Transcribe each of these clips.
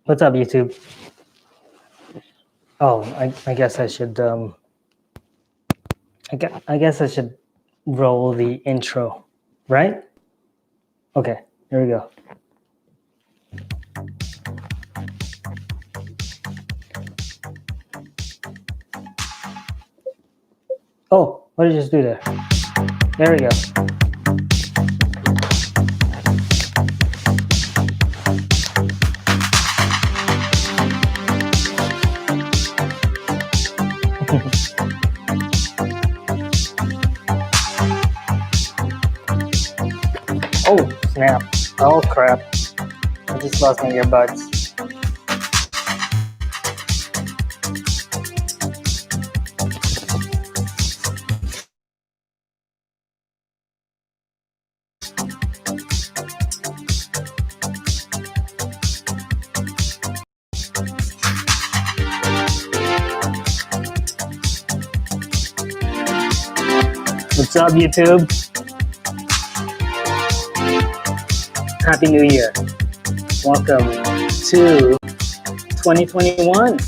What's up, YouTube? Oh, I guess I should I guess I should roll the intro, right? Okay, here we go. Oh, what did you just do there? There we go. Oh, snap. Oh, crap. I just lost my earbuds. What's up, YouTube? Happy New Year. Welcome to 2021.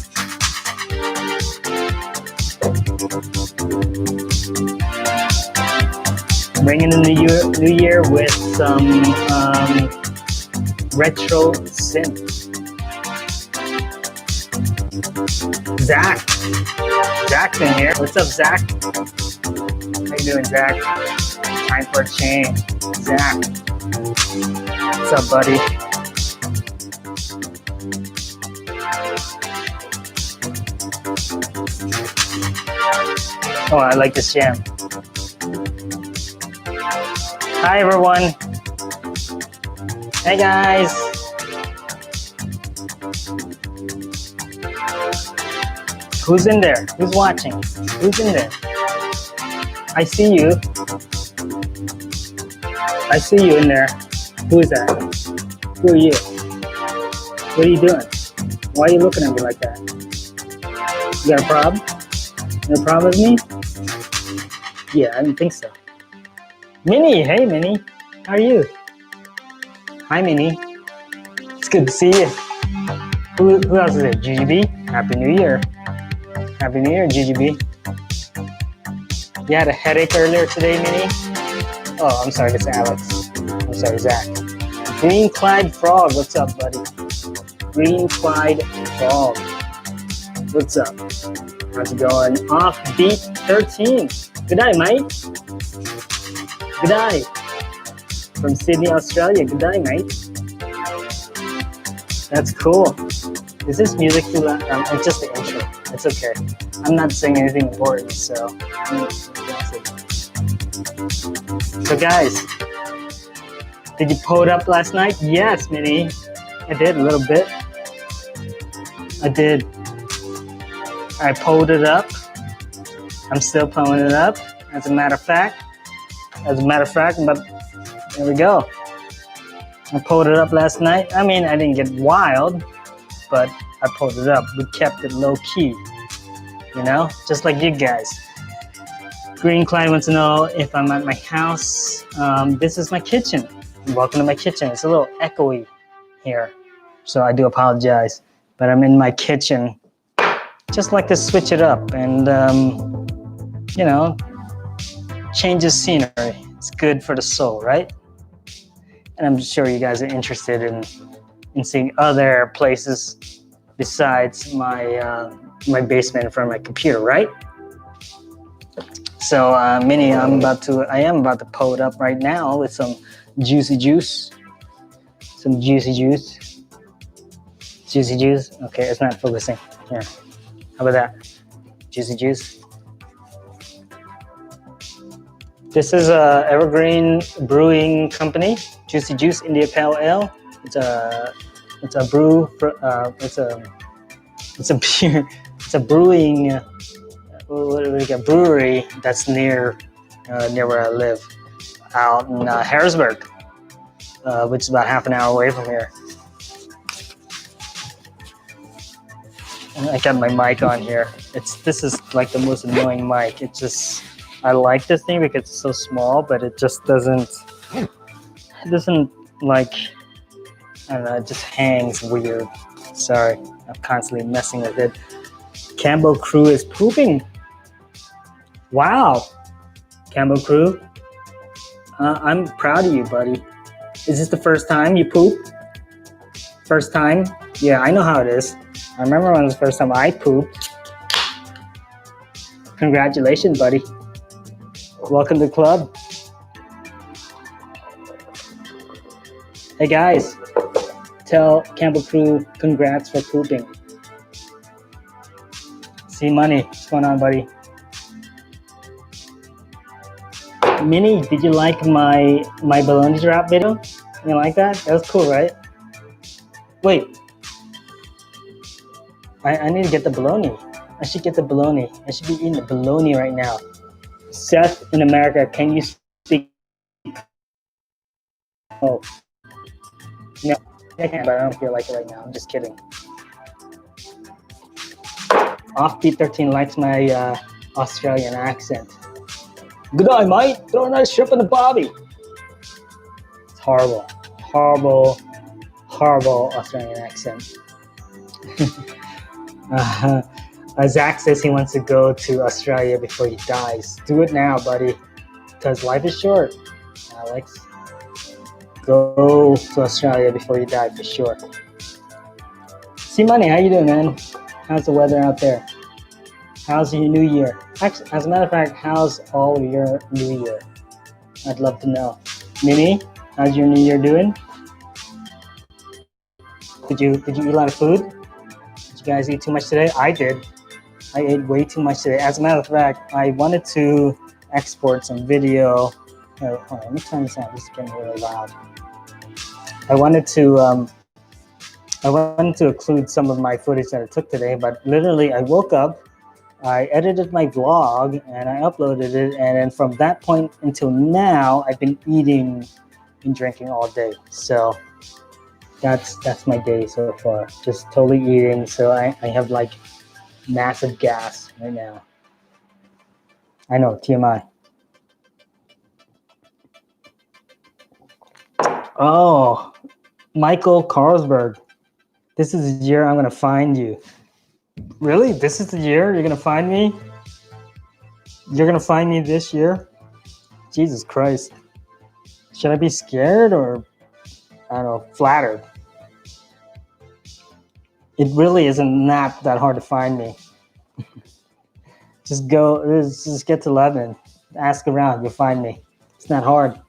Bringing in the new year with some retro synth. Zach's in here. What's up, Zach? How you doing, Zach? Time for a change. Zach. What's up, buddy? Oh, I like this jam. Hi, everyone. Hey, guys. Who's in there? Who's watching? Who's in there? I see you. I see you in there. Who is that? Who are you? What are you doing? Why are you looking at me like that? You got a problem? You got a problem with me? Yeah, I didn't think so. Minnie, hey Minnie. How are you? Hi Minnie. It's good to see you. Who else is there? GGB? Happy New Year. Happy New Year, GGB. You had a headache earlier today, Minnie? Oh, I'm sorry, it's Alex. I'm sorry, Zach. Green Clyde Frog, what's up, buddy? Green Clyde Frog. What's up? How's it going? Offbeat 13. Good day, mate. Good day. From Sydney, Australia. Good day, mate. That's cool. Is this music too loud? It's just the intro. It's okay. I'm not saying anything important, so. So guys, did you pull it up last night? Yes, Minnie. I did a little bit. I did. I pulled it up. I'm still pulling it up. As a matter of fact, but there we go. I pulled it up last night. I mean, I didn't get wild, but I pulled it up. We kept it low key, you know, just like you guys. Green Clyde wants to know if I'm at my house. This is my kitchen. Welcome to my kitchen. It's a little echoey here, so I do apologize. But I'm in my kitchen. Just like to switch it up and, you know, change the scenery. It's good for the soul, right? And I'm sure you guys are interested in seeing other places besides my my basement in front of my computer, right? So, Minnie, I am about to pull it up right now with some juicy juice. Some juicy juice. Juicy juice. Okay, it's not focusing. Here. How about that? Juicy juice. This is Evergreen Brewing Company. Juicy Juice India Pale Ale. It's a brew. It's a beer. It's a brewing. What do we got? Brewery that's near where I live, out in Harrisburg, which is about half an hour away from here. And I got my mic on here. This is like the most annoying mic. I like this thing because it's so small, but it just doesn't like, I don't know, it just hangs weird. Sorry, I'm constantly messing with it. Campbell Crew is pooping. Wow, Campbell Crew. I'm proud of you, buddy. Is this the first time you pooped? First time? Yeah, I know how it is. I remember when it was the first time I pooped. Congratulations, buddy. Welcome to the club. Hey guys, tell Campbell Crew congrats for pooping. See Money, what's going on, buddy? Minnie, did you like my baloney drop video? You like that? That was cool, right? Wait, I need to get the bologna. I should get the bologna. I should be eating the bologna right now. Seth in America, can you speak? Oh, no, I can, but I don't feel like it right now. I'm just kidding. Offbeat 13 likes my Australian accent. Good day, mate. Throw a nice shrimp in the barbie. It's horrible, horrible, horrible Australian accent. Zach says he wants to go to Australia before he dies. Do it now, buddy, because life is short. Alex, go to Australia before you die for sure. See Money, how you doing, man? How's the weather out there? How's your new year? Actually, as a matter of fact, how's all of your new year? I'd love to know. Minnie, how's your new year doing? Did you eat a lot of food? Did you guys eat too much today? I did. I ate way too much today. As a matter of fact, I wanted to export some video. Hold on, let me turn this on. This is getting really loud. I wanted to include some of my footage that I took today, but literally I woke up, I edited my vlog, and I uploaded it, and then from that point until now, I've been eating and drinking all day. So that's my day so far. Just totally eating. So I have like massive gas right now. I know, TMI. Oh, Michael Carlsberg. This is the year I'm gonna find you. Really? This is the year you're gonna find me? You're gonna find me this year? Jesus Christ. Should I be scared or, I don't know, flattered? It really isn't not that hard to find me. Just get to Lebanon. Ask around, you'll find me. It's not hard.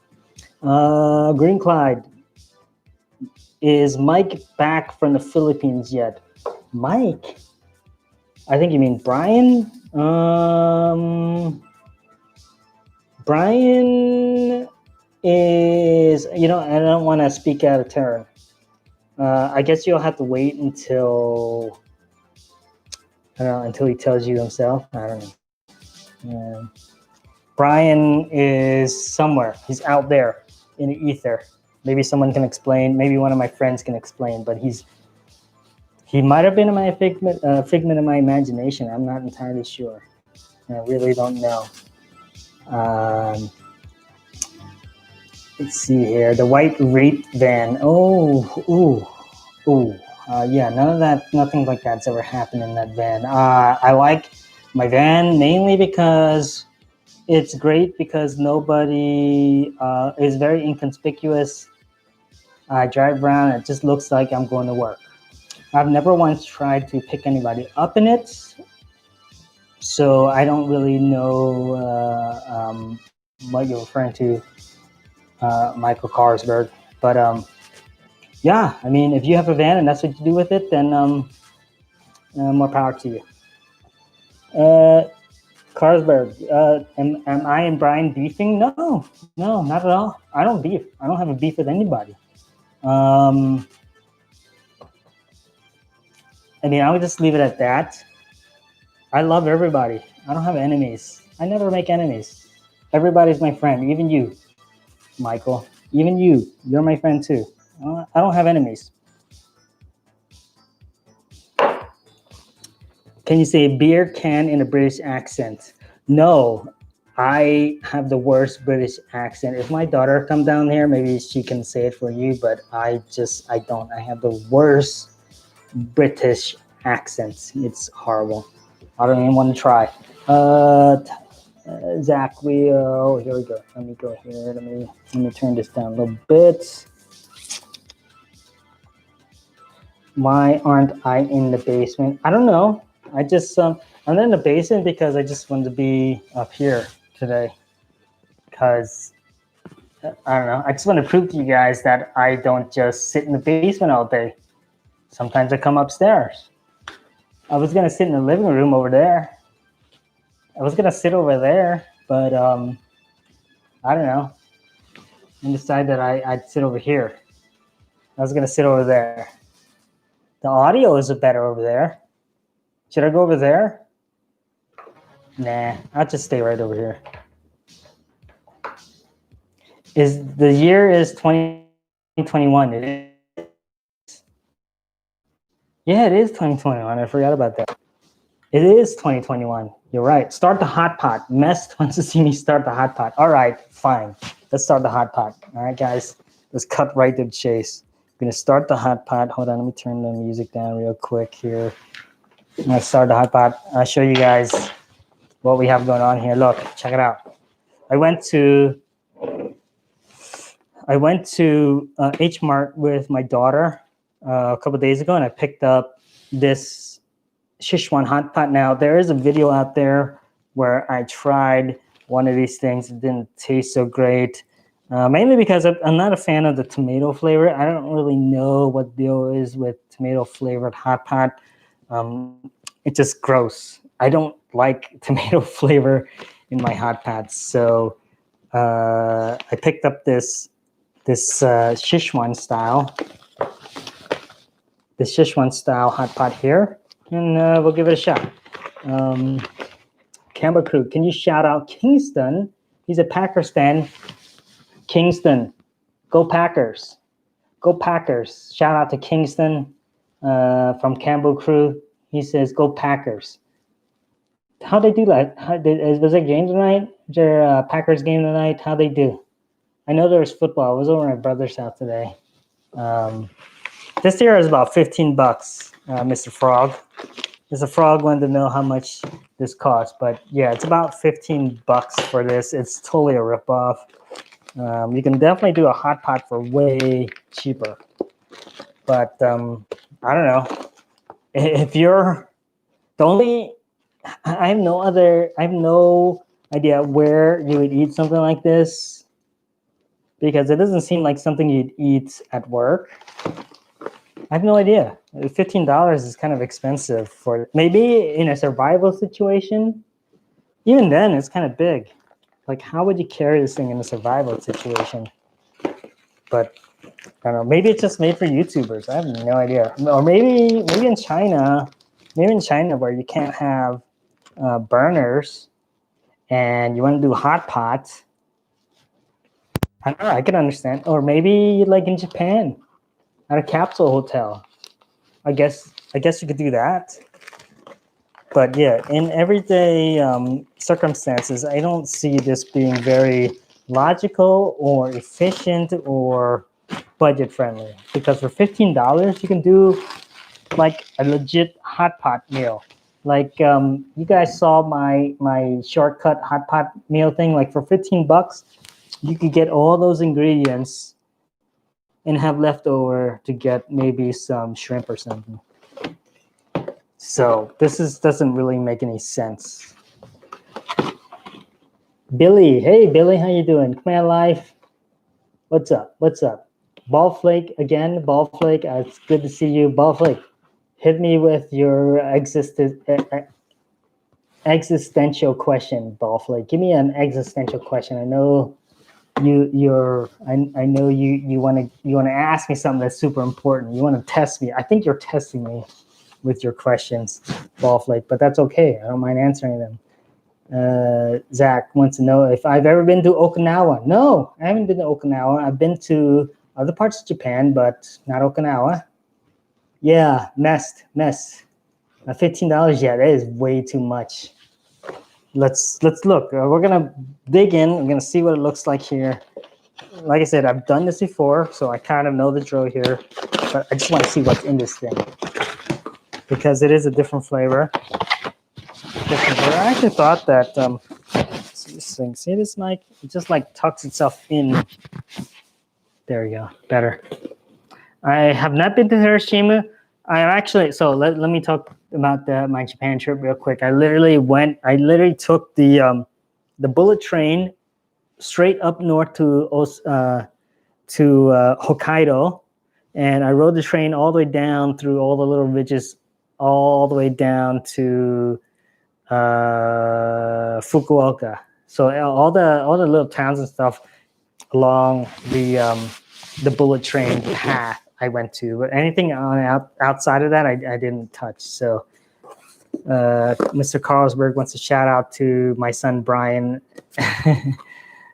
Green Clyde. Is Mike back from the Philippines yet? Mike? I think you mean Brian. Brian is, I don't want to speak out of turn. I guess you'll have to wait until, until he tells you himself. I don't know. Brian is somewhere. He's out there in the ether. Maybe someone can explain. Maybe one of my friends can explain. But he might have been in my figment of my imagination. I'm not entirely sure. I really don't know. Let's see here. The white rape van. Yeah, nothing like that's ever happened in that van. I like my van mainly because it's great because nobody is very inconspicuous. I drive around and it just looks like I'm going to work. I've never once tried to pick anybody up in it, so I don't really know what you're referring to, Michael Carlsberg. But yeah, I mean, if you have a van and that's what you do with it, then more power to you. Carlsberg, am I and Brian beefing? No, not at all. I don't beef. I don't have a beef with anybody. I mean, I would just leave it at that. I love everybody. I don't have enemies. I never make enemies. Everybody's my friend, even you, Michael. Even you. You're my friend too. I don't have enemies. Can you say beer can in a British accent? No, I have the worst British accent. If my daughter come down here, maybe she can say it for you, but I don't. I have the worst British accents. It's horrible. I don't even want to try. Zach, here we go. Let me go here. Let me turn this down a little bit. Why aren't I in the basement? I don't know. I just I'm in the basement because I just wanted to be up here today. Because I don't know. I just want to prove to you guys that I don't just sit in the basement all day. Sometimes I come upstairs. I was gonna sit in the living room over there. I was gonna sit over there, but I don't know. I decided that I'd sit over here. I was gonna sit over there. The audio is better over there. Should I go over there? Nah, I'll just stay right over here. The year is 2021? It is. Yeah, it is 2021. I forgot about that. It is 2021. You're right. Start the hot pot. Mess wants to see me start the hot pot. All right, fine. Let's start the hot pot. All right, guys. Let's cut right to the chase. I'm gonna start the hot pot. Hold on, let me turn the music down real quick here. I'm gonna start the hot pot. I'll show you guys what we have going on here. Look, check it out. I went to H Mart with my daughter a couple of days ago, and I picked up this Sichuan hot pot. Now there is a video out there where I tried one of these things. It didn't taste so great, mainly because I'm not a fan of the tomato flavor. I don't really know what the deal is with tomato flavored hot pot. It's just gross. I don't like tomato flavor in my hot pots, so I picked up this Sichuan style hot pot here, and we'll give it a shot. Campbell Crew, can you shout out Kingston? He's a Packers fan. Kingston, go Packers. Go Packers. Shout out to Kingston from Campbell Crew. He says, go Packers. How'd they do that? Was there a game tonight? Was there a Packers game tonight? How'd they do? I know there was football. I was over at my brother's house today. This here is about $15, Mr. Frog. Mr. Frog wanted to know how much this costs, but yeah, it's about $15 for this. It's totally a ripoff. You can definitely do a hot pot for way cheaper, but I don't know. If you're the only, I have no idea where you would eat something like this, because it doesn't seem like something you'd eat at work. I have no idea. $15 is kind of expensive for maybe in a survival situation. Even then, it's kind of big. Like, how would you carry this thing in a survival situation? But I don't know. Maybe it's just made for YouTubers. I have no idea. Or maybe in China, where you can't have burners, and you want to do hot pots. I don't know. I can understand. Or maybe like in Japan, at a capsule hotel. I guess you could do that. But yeah, in everyday circumstances, I don't see this being very logical or efficient or budget friendly. Because for $15, you can do like a legit hot pot meal. Like you guys saw my shortcut hot pot meal thing. Like for $15, you could get all those ingredients and have leftover to get maybe some shrimp or something. So doesn't really make any sense. Billy, hey Billy, how you doing? Command Life, what's up? Ball Flake again, Ball Flake. It's good to see you, Ball Flake. Hit me with your existential question, Ball Flake. Give me an existential question. I know I know you want to ask me something that's super important. You want to test me. I think you're testing me with your questions, Ball Flake, but that's okay. I don't mind answering them. Zach wants to know if I've ever been to Okinawa. No, I haven't been to Okinawa. I've been to other parts of Japan, but not Okinawa. Yeah, mess. $15, yeah, that is way too much. Let's look. We're gonna dig in. I'm gonna see what it looks like here. Like I said, I've done this before, so I kind of know the drill here. But I just want to see what's in this thing. because it is a different flavor. I actually thought that see this mic? It just like tucks itself in. There we go, better. I have not been to Hiroshima. I actually, so let me talk about my Japan trip real quick. I literally took the bullet train straight up north to Hokkaido, and I rode the train all the way down through all the little ridges, all the way down to Fukuoka. So all the little towns and stuff along the bullet train path I went to, but anything outside of that I didn't touch. So Mr. Carlsberg wants to shout out to my son Brian.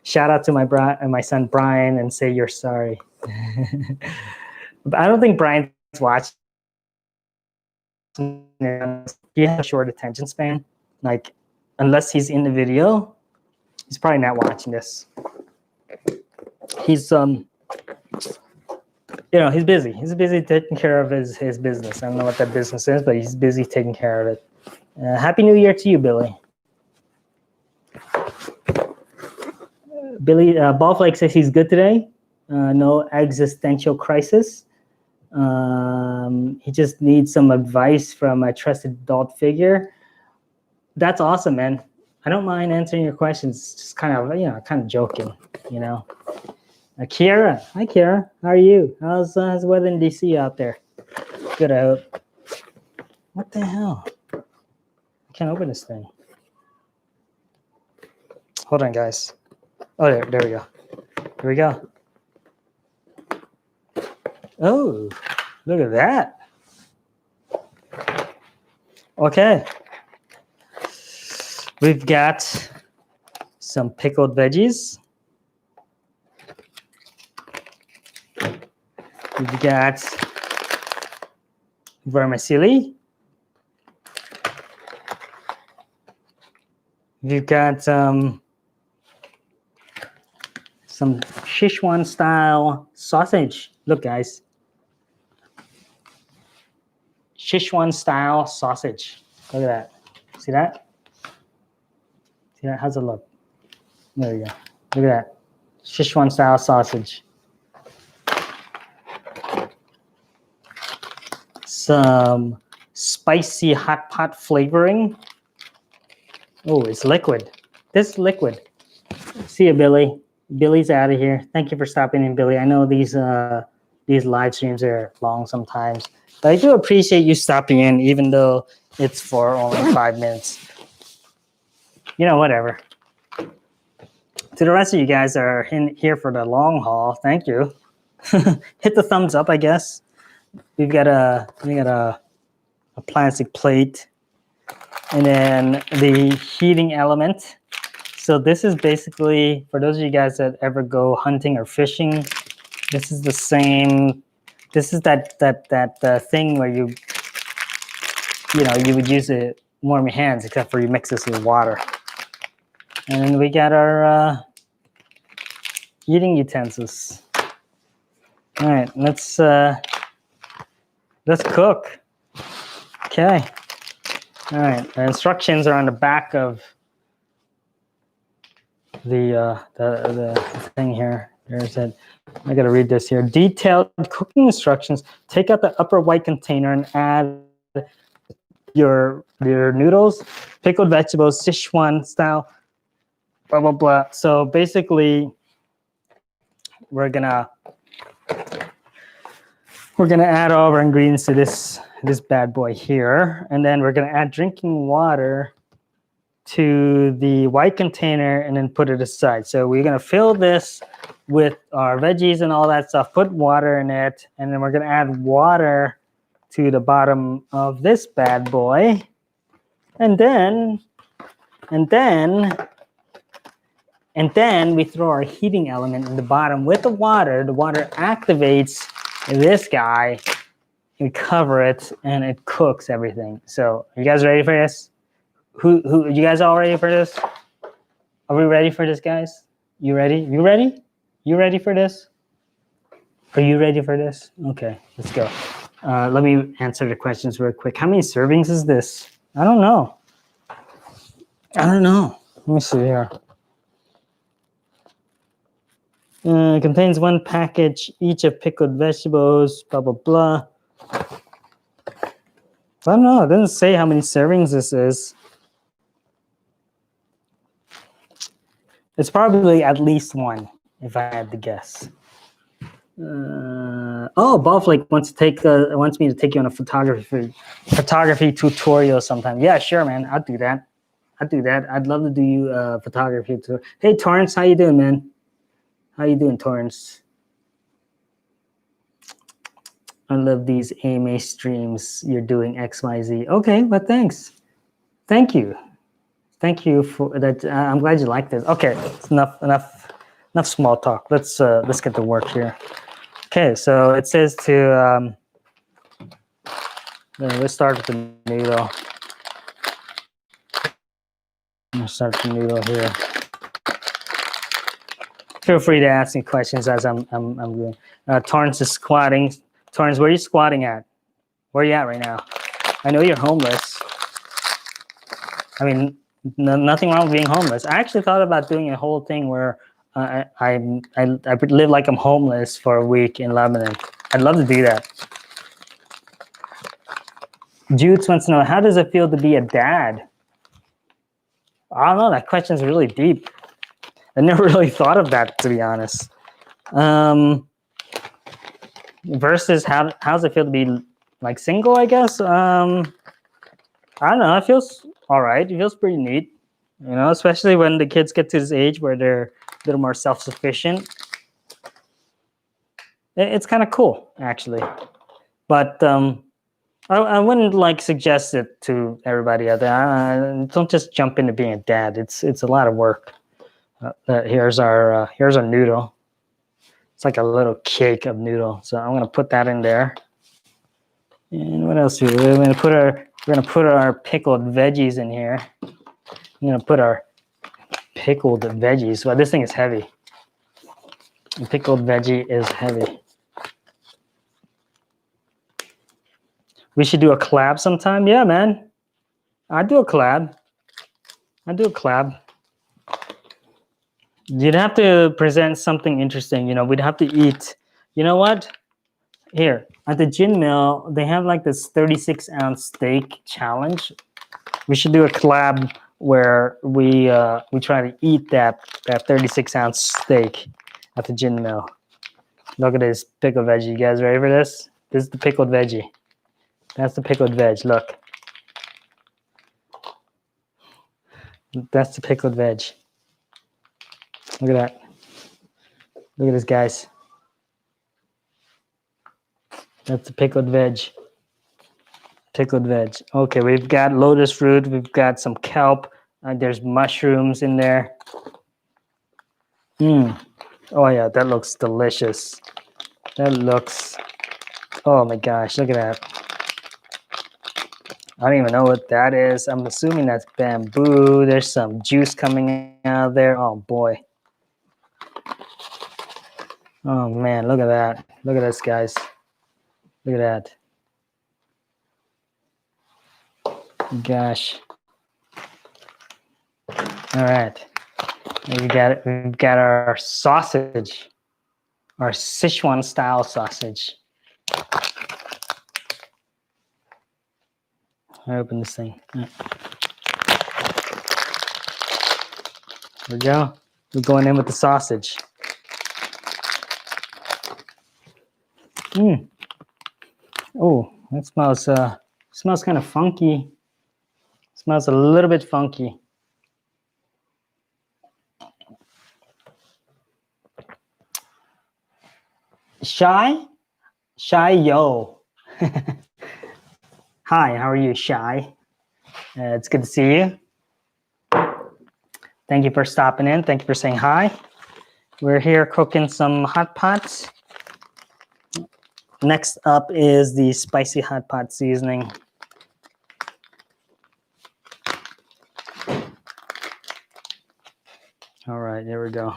Shout out to my son Brian and say you're sorry. But I don't think Brian's watching. He has a short attention span. Like, unless he's in the video, he's probably not watching this. He's he's busy. He's busy taking care of his business. I don't know what that business is, but he's busy taking care of it. Happy New Year to you, Billy. Billy Ballflake says he's good today. No existential crisis. He just needs some advice from a trusted adult figure. That's awesome, man. I don't mind answering your questions. Just kind of joking, Kiara, hi Kiara, how are you? How's the weather in DC out there? Good, I hope. What the hell? I can't open this thing. Hold on, guys. Oh, there we go. Here we go. Oh, look at that. Okay. We've got some pickled veggies. We've got vermicelli. We've got some Sichuan style sausage. Look, guys. Sichuan style sausage. Look at that. See that? See that? How's it look? There you go. Look at that. Sichuan style sausage. Some spicy hot pot flavoring. Oh, it's liquid. This is liquid. See you, Billy. Billy's out of here. Thank you for stopping in, Billy. I know these live streams are long sometimes, but I do appreciate you stopping in, even though it's for only 5 minutes. Whatever. To the rest of you guys that are here for the long haul, thank you. Hit the thumbs up, I guess. We've got a plastic plate, and then the heating element. So this is basically, for those of you guys that ever go hunting or fishing, this is the same. This is that thing where you would use it warm your hands, except for you mix this with water. And then we got our eating utensils. All right, let's cook. Okay. All right. The instructions are on the back of the thing here. There's it. I gotta read this here. Detailed cooking instructions. Take out the upper white container and add your noodles, pickled vegetables, Sichuan style, blah blah blah. So basically, we're gonna add all of our ingredients to this bad boy here, and then we're gonna add drinking water to the white container and then put it aside. So we're gonna fill this with our veggies and all that stuff, put water in it, and then we're gonna add water to the bottom of this bad boy. And then we throw our heating element in the bottom with the water. The water activates this guy, we cover it, and it cooks everything. So, are you guys ready for this? Who you guys all ready for this? Are we ready for this, guys? You ready? You ready? You ready for this? Are you ready for this? Okay, let's go. Let me answer the questions real quick. How many servings is this? I don't know. Let me see here. Contains one package each of pickled vegetables, blah, blah, blah. I don't know. It doesn't say how many servings this is. It's probably at least one, if I had to guess. Bob like wants me to take you on a photography tutorial sometime. Yeah, sure, man. I'd do that. I'd love to do you a photography tour. Hey, Torrance, how you doing, man? How you doing, Torrance? I love these AMA streams. You're doing XYZ. Okay, but thanks. Thank you for that. I'm glad you liked it. Okay, it's enough small talk. Let's get to work here. Okay, so it says to let's start with the noodle. I'm gonna start the noodle here. Feel free to ask me questions as I'm doing. Torrance is squatting. Torrance, where are you squatting at? Where are you at right now? I know you're homeless. I mean, nothing wrong with being homeless. I actually thought about doing a whole thing where I live like I'm homeless for a week in Lebanon. I'd love to do that. Jude wants to know, how does it feel to be a dad? I don't know. That question is really deep. I never really thought of that, to be honest. Versus how's it feel to be like single, I guess? I don't know. It feels all right. It feels pretty neat, you know, especially when the kids get to this age where they're a little more self-sufficient. It's kind of cool, actually. But I wouldn't like suggest it to everybody out there. Don't just jump into being a dad. It's a lot of work. Here's our noodle. It's like a little cake of noodle. So I'm gonna put that in there. And what else? We're gonna put our pickled veggies in here. I'm gonna put our pickled veggies. Well, this thing is heavy. The pickled veggie is heavy. We should do a collab sometime. Yeah, man. I'd do a collab. You'd have to present something interesting. You know, we'd have to eat. You know what? Here at the gin mill, they have like this 36-ounce steak challenge. We should do a collab where we try to eat that 36-ounce steak at the gin mill. Look at this pickled veggie. You guys ready for this? This is the pickled veggie. That's the pickled veg. Look. That's the pickled veg. Look at that. Look at this, guys. That's the pickled veg. Pickled veg. Okay, we've got lotus fruit. We've got some kelp. There's mushrooms in there. Oh, yeah, that looks delicious. Oh, my gosh, look at that. I don't even know what that is. I'm assuming that's bamboo. There's some juice coming out of there. Oh, boy. Oh, man, look at that. Look at this, guys. Look at that. Gosh. All right. We've got our sausage. Our Sichuan style sausage. I open this thing. Right. There we go. We're going in with the sausage. Oh, that smells kind of funky. Smells a little bit funky. Shy yo. Hi, how are you, Shy? It's good to see you. Thank you for stopping in. Thank you for saying hi. We're here cooking some hot pots. Next up is the spicy hot pot seasoning. All right, there we go.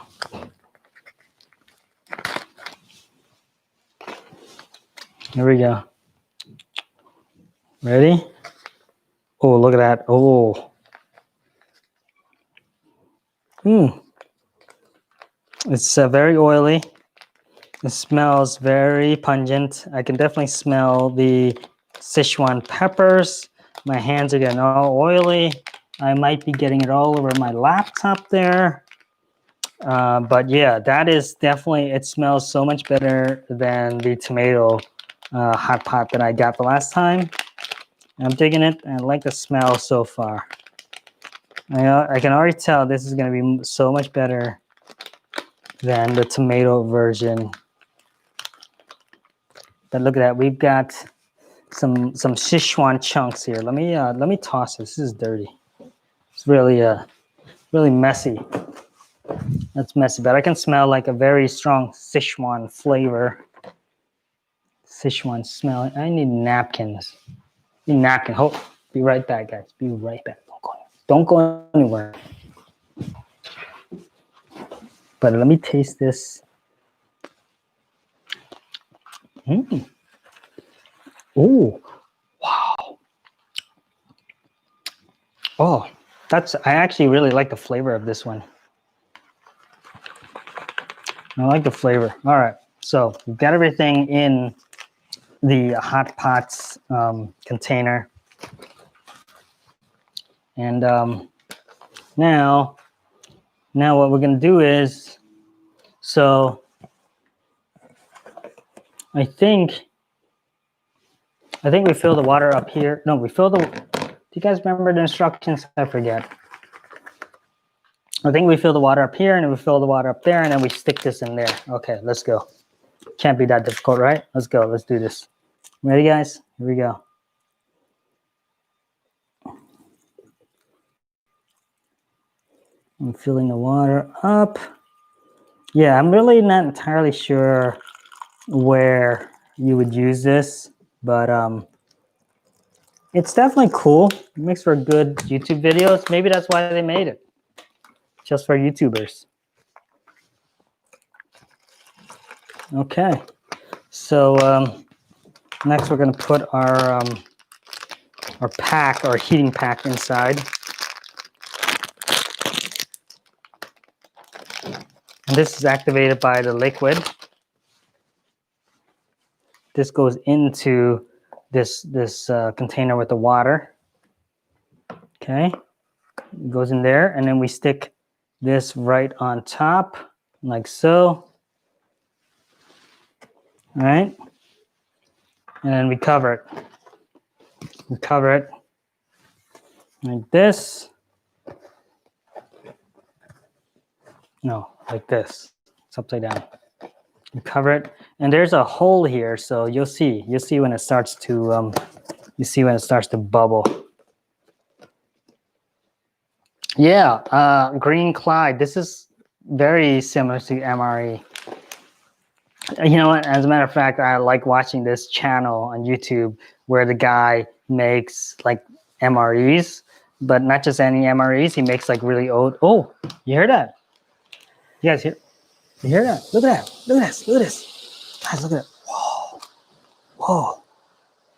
Here we go. Ready? Oh, look at that. Oh. It's very oily. It smells very pungent. I can definitely smell the Sichuan peppers. My hands are getting all oily. I might be getting it all over my laptop there. But yeah, that is definitely, it smells so much better than the tomato hot pot that I got the last time. I'm digging it. I like the smell so far. I can already tell this is going to be so much better than the tomato version. But look at that, we've got some Sichuan chunks here. Let me toss this. This is dirty. It's really messy. That's messy, but I can smell like a very strong Sichuan flavor. Sichuan smell. I need napkins. Need napkin. Hold. Be right back, guys. Be right back. Don't go anywhere. But let me taste this. Oh, wow. Oh, I actually really like the flavor of this one. I like the flavor. All right, so we've got everything in the hot pots container. And now what we're gonna do is, so I think we fill the water up here. No, we fill the, do you guys remember the instructions? I forget. I think we fill the water up here and then we fill the water up there and then we stick this in there. Okay, let's go. Can't be that difficult, right? Let's go, let's do this. Ready, guys? Here we go. I'm filling the water up. Yeah, I'm really not entirely sure where you would use this, but it's definitely cool. It makes for good YouTube videos. Maybe that's why they made it, just for YouTubers. Okay, so next we're gonna put our pack, our heating pack inside. And this is activated by the liquid. This goes into this container with the water. Okay, it goes in there, and then we stick this right on top, like so. All right, and then we cover it. We cover it like this. No, like this. It's upside down. You cover it, and there's a hole here, so you'll see when it starts to bubble. Yeah, green Clyde. This is very similar to MRE. You know what? As a matter of fact, I like watching this channel on YouTube where the guy makes like MREs, but not just any MREs. He makes like really old. Oh, you hear that? You guys hear? You hear that? Look at that! Look at this! Look at this! Guys, look at that! Whoa! Whoa!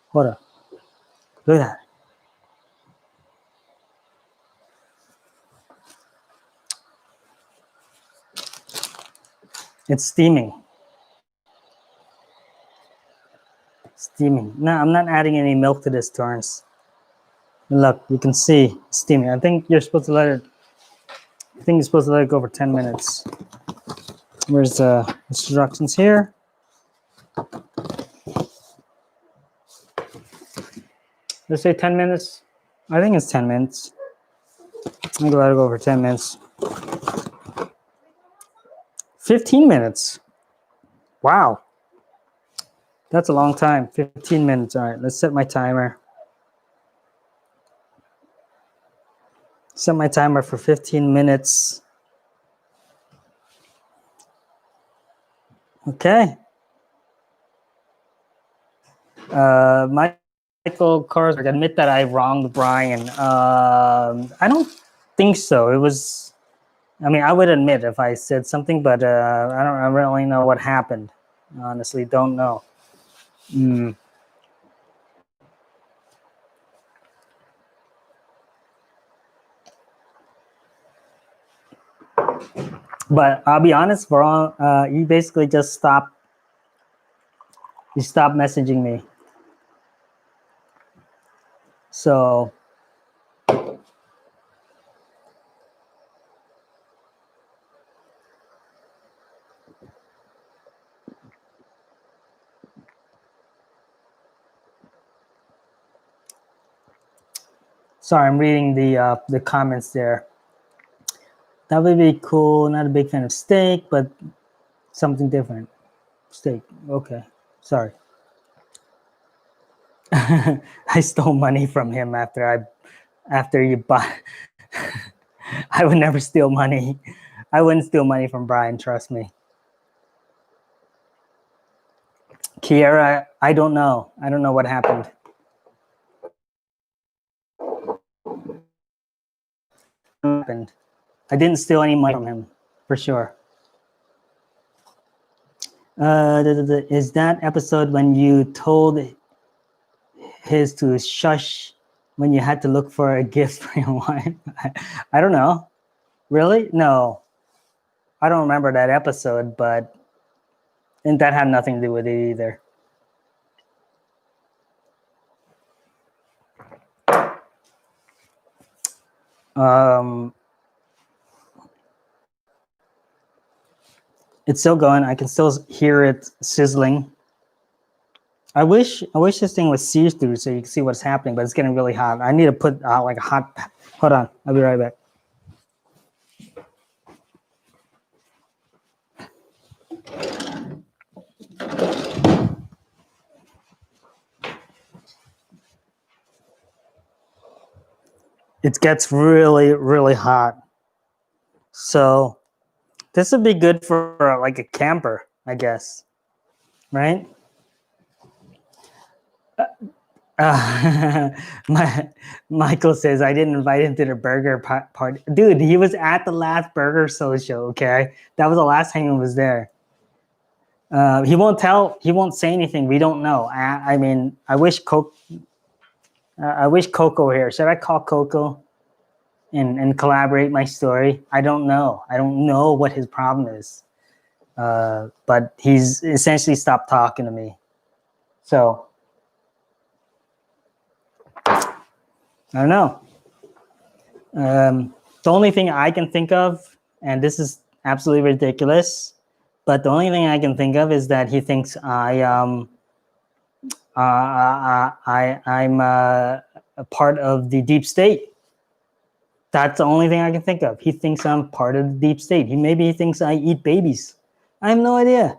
Hold up! Look at that! It's steaming. Steaming. No, I'm not adding any milk to this, Torrance. Look, you can see steaming. I think you're supposed to let it. I think you're supposed to let it go for 10 minutes. Where's the instructions here? Let's say 10 minutes. I think it's 10 minutes. I'm gonna let it go for 10 minutes. 15 minutes. Wow. That's a long time. 15 minutes. All right, let's set my timer. Set my timer for 15 minutes. Okay. Michael Korsberg, admit that I wronged Brian. I don't think so. It was, I mean, I would admit if I said something, but I don't really know what happened. Honestly, don't know. But I'll be honest, he basically just stopped. He stopped messaging me. So sorry, I'm reading the comments there. That would be cool. Not a big fan of steak, but something different. Steak. Okay. Sorry. I stole money from him after you bought. I would never steal money. I wouldn't steal money from Brian, trust me. Kiera, I don't know. I don't know what happened. I didn't steal any money from him, for sure. Is that episode when you told his to shush when you had to look for a gift for your wife? I don't know. Really? No. I don't remember that episode, but and that had nothing to do with it either. It's still going. I can still hear it sizzling. I wish this thing was see-through so you can see what's happening, but it's getting really hot. I need to put out like a hot. Hold on, I'll be right back. It gets really, really hot. So this would be good for like a camper, I guess, right? Michael says I didn't invite him to the burger party. Dude, he was at the last burger social. Okay, that was the last time he was there. He won't tell. He won't say anything. We don't know. I mean, I wish Coco here. Should I call Coco and collaborate my story? I don't know. I don't know what his problem is. But he's essentially stopped talking to me. So I don't know. The only thing I can think of, and this is absolutely ridiculous, but the only thing I can think of is that he thinks I'm a part of the deep state. That's the only thing I can think of. He thinks I'm part of the deep state. Maybe he thinks I eat babies. I have no idea.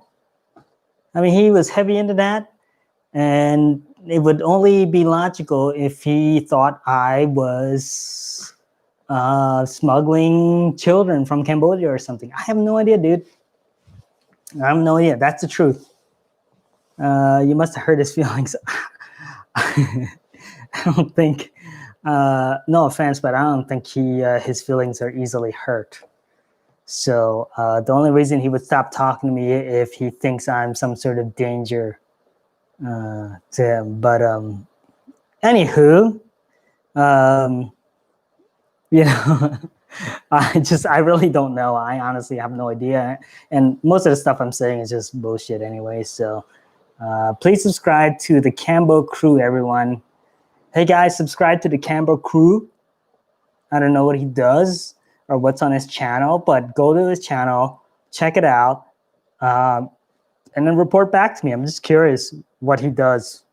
I mean, he was heavy into that, and it would only be logical if he thought I was smuggling children from Cambodia or something. I have no idea, dude. I have no idea. That's the truth. You must have hurt his feelings. I don't think, no offense, but I don't think his feelings are easily hurt. So the only reason he would stop talking to me if he thinks I'm some sort of danger to him. But anywho, you know, I really don't know. I honestly have no idea. And most of the stuff I'm saying is just bullshit anyway. So please subscribe to the Cambo Crew, everyone. Hey guys, subscribe to the Cambo Crew. I don't know what he does or what's on his channel, but go to his channel, check it out, and then report back to me. I'm just curious what he does.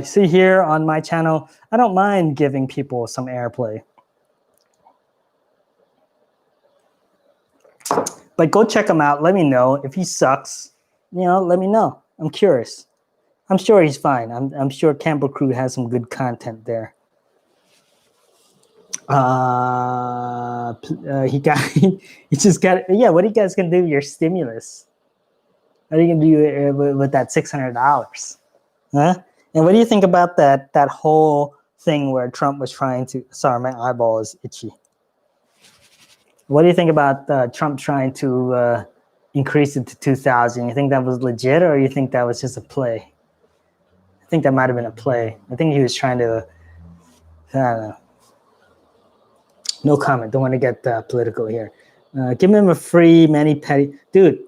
See here on my channel, I don't mind giving people some airplay. But go check him out. Let me know. If he sucks, let me know. I'm curious. I'm sure he's fine. I'm sure Campbell Crew has some good content there. He just got, yeah, what are you guys gonna do with your stimulus? What are you gonna do with that $600? Huh? And what do you think about that whole thing where Trump was trying to, sorry, my eyeball is itchy. What do you think about Trump trying to increase it to 2,000? You think that was legit, or you think that was just a play? I think that might have been a play. I think he was trying to, I don't know. No comment. Don't want to get political here. Give him a free mani-pedi. Dude,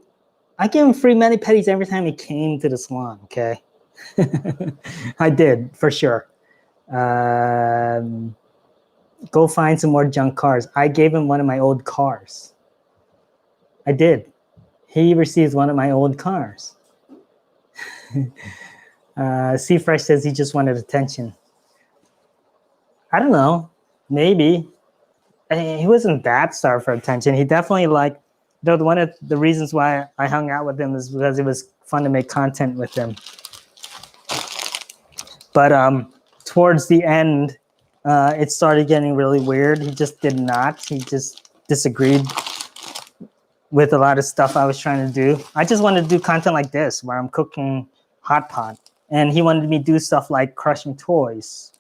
I give him free mani-pedis every time he came to the salon, okay? I did, for sure. Go find some more junk cars. I gave him one of my old cars. I did. He receives one of my old cars. C Fresh says he just wanted attention. I don't know. Maybe. He wasn't that starved for attention. He definitely like, though one of the reasons why I hung out with him is because it was fun to make content with him. But towards the end, it started getting really weird. He just did not. He just disagreed with a lot of stuff I was trying to do. I just wanted to do content like this, where I'm cooking Hotpot. And he wanted me to do stuff like crushing toys,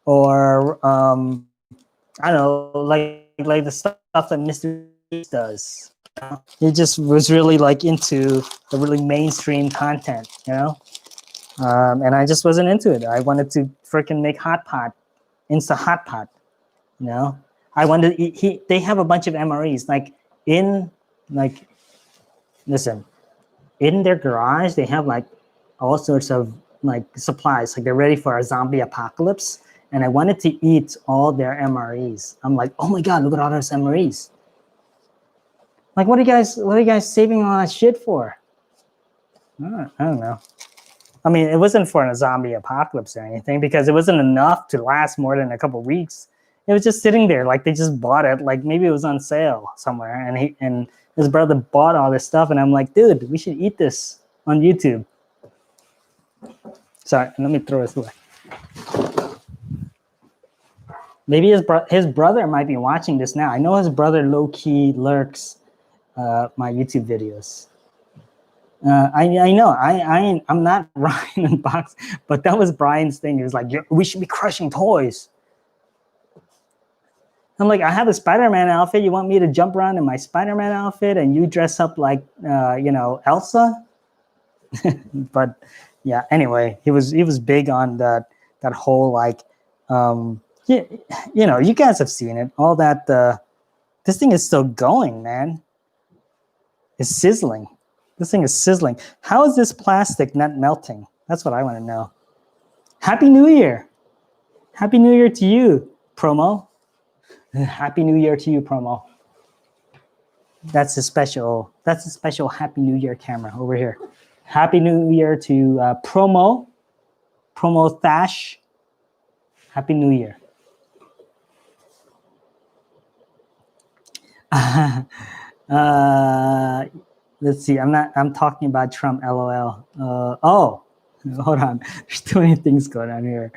or I don't know, like the stuff that Mr. does. He just was really like into the really mainstream content, you know? And I just wasn't into it. I wanted to freaking make Hotpot, Insta Hotpot, you know? I wanted, they have a bunch of MREs, listen, in their garage, they have like all sorts of like supplies, like they're ready for a zombie apocalypse. And I wanted to eat all their MREs. I'm like, oh my God, look at all those MREs. Like, what are you guys saving all that shit for? I don't know. I mean, it wasn't for a zombie apocalypse or anything, because it wasn't enough to last more than a couple of weeks. It was just sitting there, like they just bought it, like maybe it was on sale somewhere, and his brother bought all this stuff, and I'm like, dude, we should eat this on YouTube. Sorry, let me throw this away. Maybe his brother might be watching this now. I know his brother low-key lurks my YouTube videos. I know I'm not Ryan and Box, but that was Brian's thing. He was like, we should be crushing toys. I'm like, I have a Spider-Man outfit. You want me to jump around in my Spider-Man outfit and you dress up like, you know, Elsa? But yeah, anyway, he was big on that whole like, you know, you guys have seen it. All that, this thing is still going, man. It's sizzling. This thing is sizzling. How is this plastic not melting? That's what I want to know. Happy New Year. Happy New Year to you, Promo. Happy New Year to you, Promo. That's a special Happy New Year camera over here. Happy New Year to Promo Thash. Happy New Year. Let's see. I'm talking about Trump. LOL. Oh, hold on. There's too many things going on here.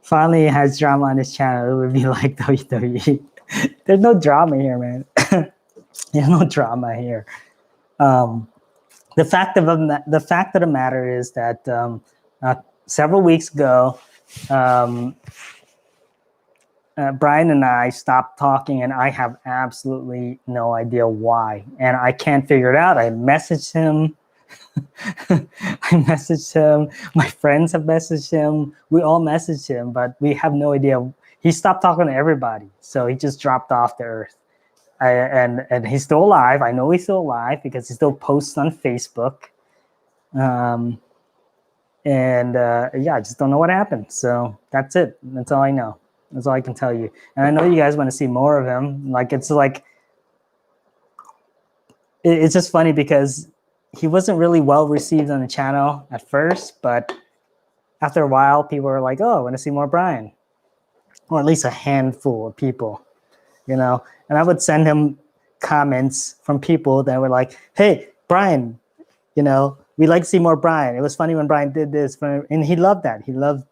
Finally, has drama on his channel. It would be like WWE. There's no drama here, man. There's no drama here. The fact of the matter is that several weeks ago, Brian and I stopped talking, and I have absolutely no idea why. And I can't figure it out. I messaged him. My friends have messaged him. We all messaged him, but we have no idea. He stopped talking to everybody. So he just dropped off the earth. And he's still alive. I know he's still alive because he still posts on Facebook. Yeah, I just don't know what happened. So that's it. That's all I know. That's all I can tell you. And I know you guys want to see more of him. It's just funny because he wasn't really well received on the channel at first, but after a while, people were like, oh, I want to see more Brian. Or at least a handful of people, you know? And I would send him comments from people that were like, hey, Brian, you know, we like to see more Brian. It was funny when Brian did this. And he loved that. He loved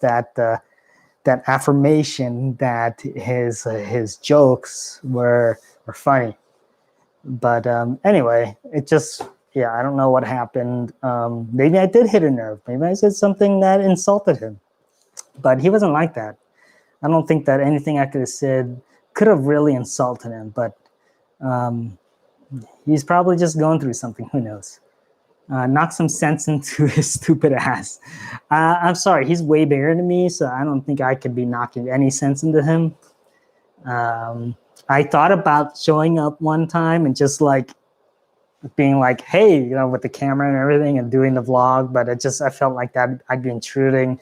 that that affirmation that his jokes were funny. But anyway, it just, yeah, I don't know what happened. Maybe I did hit a nerve. Maybe I said something that insulted him. But he wasn't like that. I don't think that anything I could have said could have really insulted him. But he's probably just going through something. Who knows? Knock some sense into his stupid ass. I'm sorry, he's way bigger than me, so I don't think I could be knocking any sense into him. I thought about showing up one time and just like being like, hey, you know, with the camera and everything and doing the vlog, but I felt like that I'd be intruding.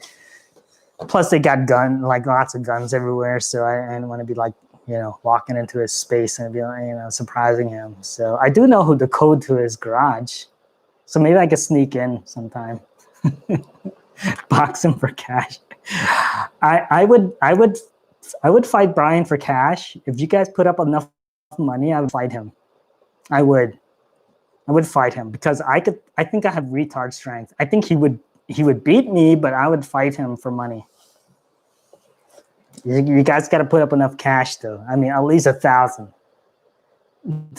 Plus, they got like lots of guns everywhere, so I didn't want to be like, you know, walking into his space and be like, you know, surprising him. So I do know who the code to his garage, so maybe I could sneak in sometime, box him for cash. I would fight Brian for cash if you guys put up enough money. I would fight him. I would fight him because I think I have retard strength. I think he would beat me, but I would fight him for money. You guys got to put up enough cash, though. I mean, at least 1,000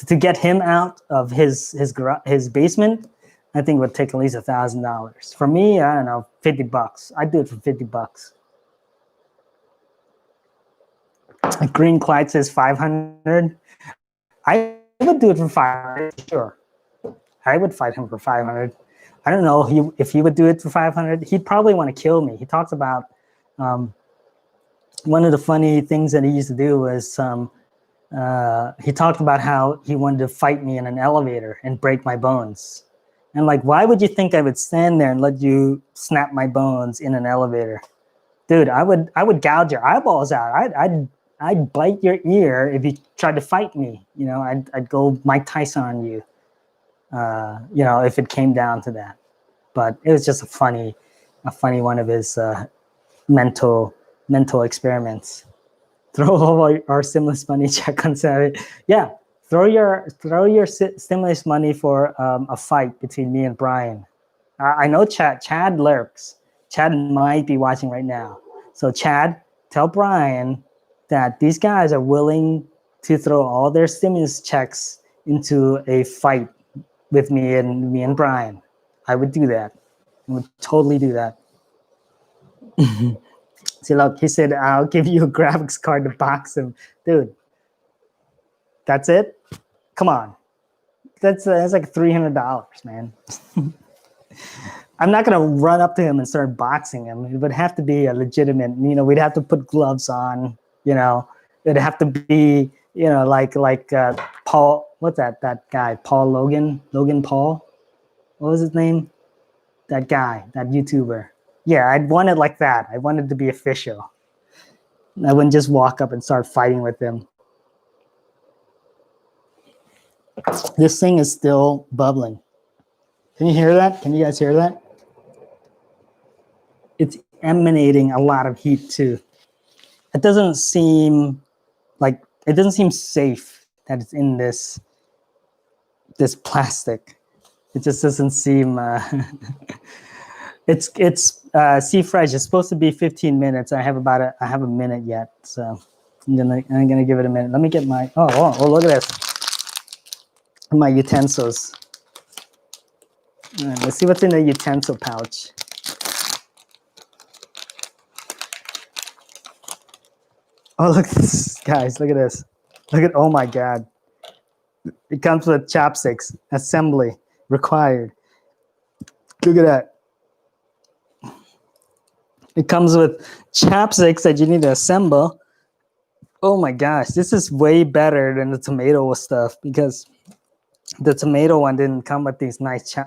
to get him out of his basement. I think it would take at least $1,000. For me, I don't know, $50. I'd do it for $50. Green Clyde says 500. I would do it for 500. Sure, I would fight him for 500. I don't know if he would do it for 500. He'd probably want to kill me. He talks about one of the funny things that he used to do was he talked about how he wanted to fight me in an elevator and break my bones. And like, why would you think I would stand there and let you snap my bones in an elevator? Dude, I would gouge your eyeballs out. I'd bite your ear if you tried to fight me. You know, I'd go Mike Tyson on you. You know, if it came down to that. But it was just a funny one of his mental experiments. Throw all our stimulus money, check on Saturday. Yeah, throw your stimulus money for a fight between me and Brian. I know Chad lurks. Chad might be watching right now. So Chad, tell Brian that these guys are willing to throw all their stimulus checks into a fight with me and Brian. I would do that. I would totally do that. See, look, he said, I'll give you a graphics card to box him. Dude, that's it? Come on. That's like $300, man. I'm not going to run up to him and start boxing him. It would have to be a legitimate, you know, we'd have to put gloves on, you know. It'd have to be, you know, like Paul, what's that guy, Paul Logan Paul? What was his name? That guy, that YouTuber. Yeah, I'd want it like that. I want it to be official. I wouldn't just walk up and start fighting with them. This thing is still bubbling. Can you hear that? Can you guys hear that? It's emanating a lot of heat too. It doesn't seem safe that it's in this plastic. It just doesn't seem. It's sea fresh. It's supposed to be 15 minutes. I have a minute yet, so I'm gonna give it a minute. Let me get my oh look at this. My utensils. All right, let's see what's in the utensil pouch. Oh, look at this, guys. Look at this. Oh my God. It comes with chopsticks. Assembly required. Look at that. It comes with chopsticks that you need to assemble. Oh my gosh. This is way better than the tomato stuff because the tomato one didn't come with these nice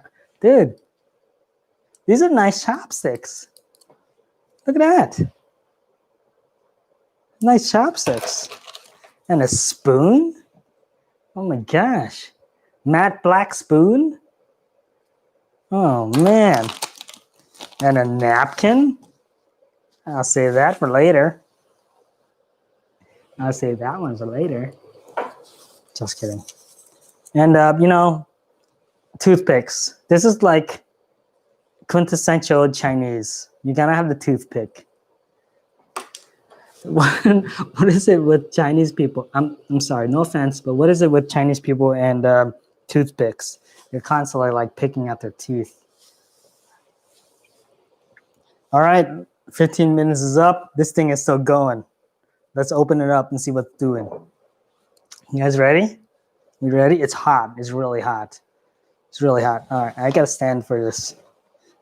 Dude, these are nice chopsticks. Look at that. Nice chopsticks. And a spoon? Oh my gosh. Matte black spoon? Oh man. And a napkin? I'll save that for later. I'll save that one for later. Just kidding. And, you know, toothpicks. This is like quintessential Chinese. You gotta have the toothpick. What is it with Chinese people? I'm sorry, no offense, but what is it with Chinese people and toothpicks? They're constantly like picking at their teeth. All right, 15 minutes is up. This thing is still going. Let's open it up and see what's doing. You guys ready? You ready? It's hot. It's really hot. It's really hot. All right, I gotta stand for this.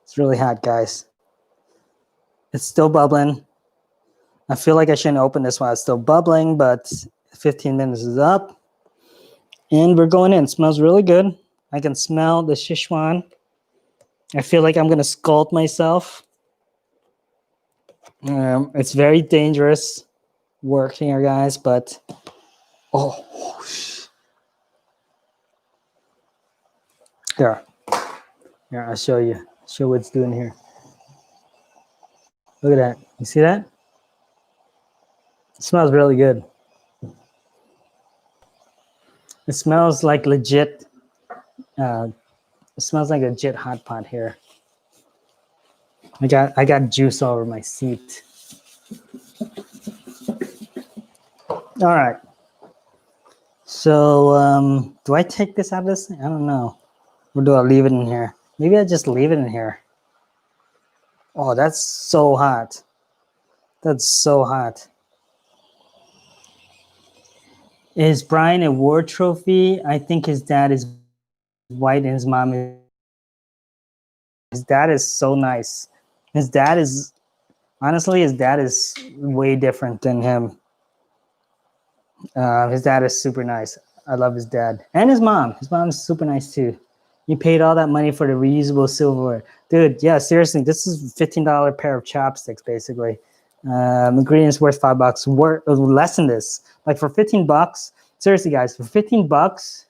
It's really hot, guys. It's still bubbling. I feel like I shouldn't open this while it's still bubbling, but 15 minutes is up. And we're going in. It smells really good. I can smell the Sichuan. I feel like I'm going to scald myself. It's very dangerous work here, guys, but oh, here, I'll show you. Show what it's doing here. Look at that. You see that? It smells really good. It smells like legit. It smells like a legit hot pot here. I got juice all over my seat. All right. So do I take this out of this thing? I don't know. Or do I leave it in here? Maybe I just leave it in here. Oh, that's so hot. That's so hot. Is Brian a war trophy? I think his dad is white and his mom is. His dad is so nice. His dad is, honestly, his dad is way different than him. His dad is super nice. I love his dad. And his mom. His mom is super nice too. You paid all that money for the reusable silverware. Dude, yeah, seriously, this is a $15 pair of chopsticks, basically. Ingredients worth $5. Worth less than this. Like for $15, seriously, guys, for $15,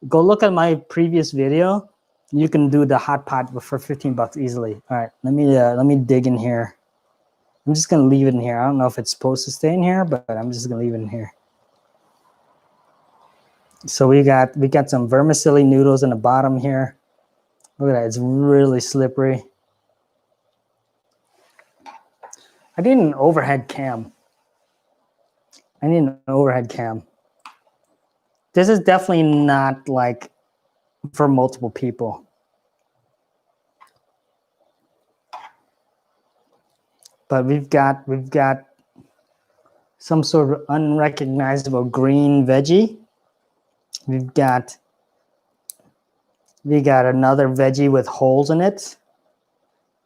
go look at my previous video. You can do the hot pot for $15 easily. All right, let me dig in here. I'm just gonna leave it in here. I don't know if it's supposed to stay in here, but I'm just gonna leave it in here. So we got some vermicelli noodles in the bottom here. Look at that, it's really slippery. I need an overhead cam. This is definitely not like for multiple people. But we've got some sort of unrecognizable green veggie. We got another veggie with holes in it.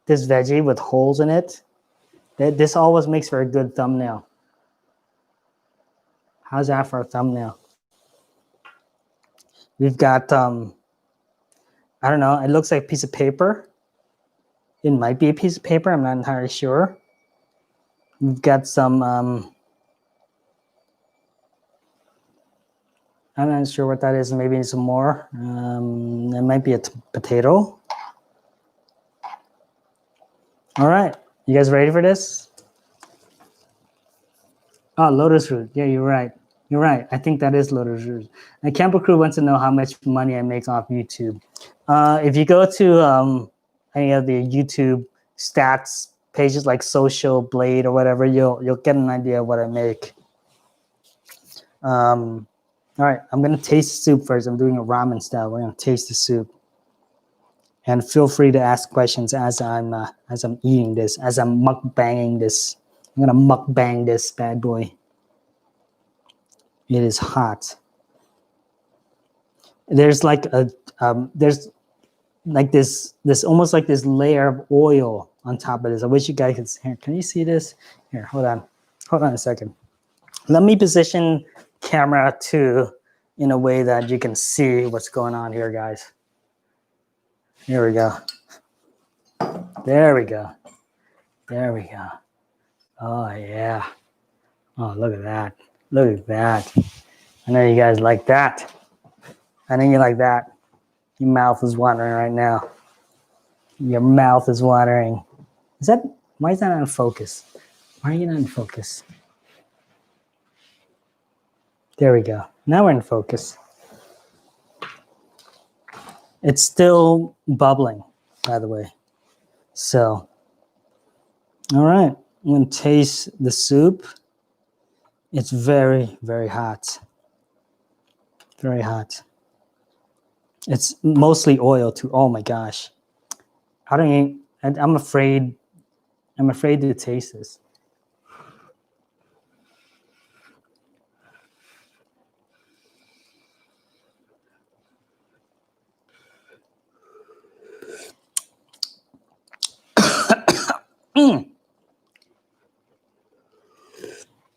This veggie with holes in it. This always makes for a good thumbnail. How's that for a thumbnail? We've got, I don't know, it looks like a piece of paper. It might be a piece of paper, I'm not entirely sure. We've got some, I'm not sure what that is, maybe some more. It might be a potato. All right, you guys ready for this? Oh, lotus root. Yeah, you're right. You're right. I think that is lotus root. And Camper Crew wants to know how much money I make off YouTube. If you go to any of the YouTube stats pages like Social Blade or whatever, you'll get an idea of what I make. All right, I'm gonna taste the soup first. I'm doing a ramen style. We're gonna taste the soup, and feel free to ask questions as I'm eating this, as I'm mukbanging this. I'm gonna mukbang this bad boy. It is hot. There's like there's like this almost like this layer of oil on top of this. I wish you guys could see. Here, can you see this? Here, hold on a second. Let me position camera 2 in a way that you can see what's going on here, guys. Here we go. There we go. There we go. Oh yeah. Oh, look at that. Look at that. I know you guys like that. I know you like that. Your mouth is watering right now. Your mouth is watering. Why is that not in focus? Why are you not in focus? There we go. Now we're in focus. It's still bubbling, by the way. So, all right. I'm going to taste the soup. It's very, very hot. Very hot. It's mostly oil too. Oh my gosh. I'm afraid to taste this.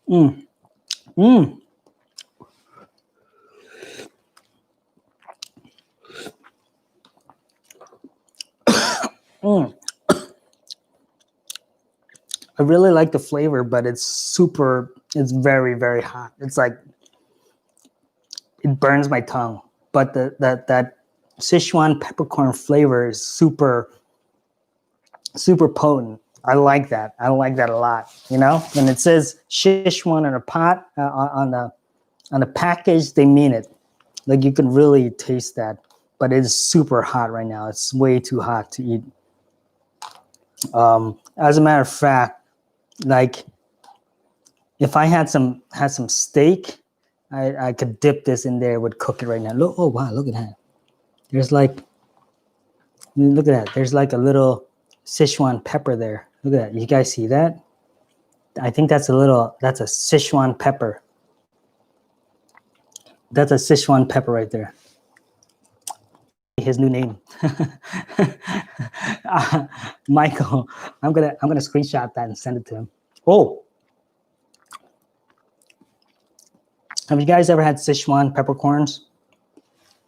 Mm. Mm. Mm. I really like the flavor, but it's very, very hot. It's like, it burns my tongue. But that Sichuan peppercorn flavor is super, super potent. I like that. I like that a lot. You know, when it says Sichuan on a pot, on the package, they mean it. Like you can really taste that. But it's super hot right now. It's way too hot to eat. As a matter of fact, like if I had some steak, I could dip this in there, would cook it right now. Look, oh wow, look at that. There's like, look at that. There's like a little Sichuan pepper there. Look at that. You guys see that? I think that's that's a Sichuan pepper. That's a Sichuan pepper right there. His new name. Michael, I'm gonna screenshot that and send it to him. Oh, have you guys ever had Sichuan peppercorns?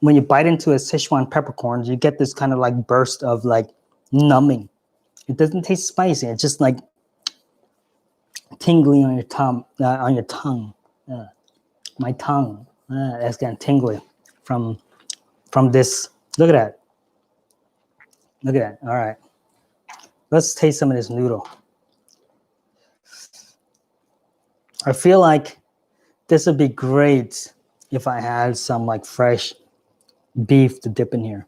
When you bite into a Sichuan peppercorn, you get this kind of like burst of like numbing. It doesn't taste spicy. It's just like tingling on your tongue. My tongue, that's getting tingly from this. Look at that. Look at that. All right, let's taste some of this noodle. I feel like this would be great if I had some like fresh beef to dip in here.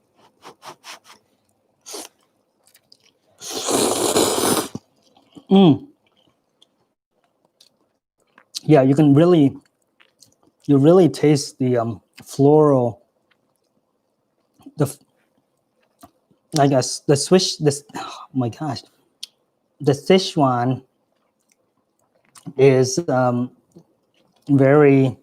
Yeah, you really taste the floral, I guess the swish. This, oh my gosh, the Sichuan is very.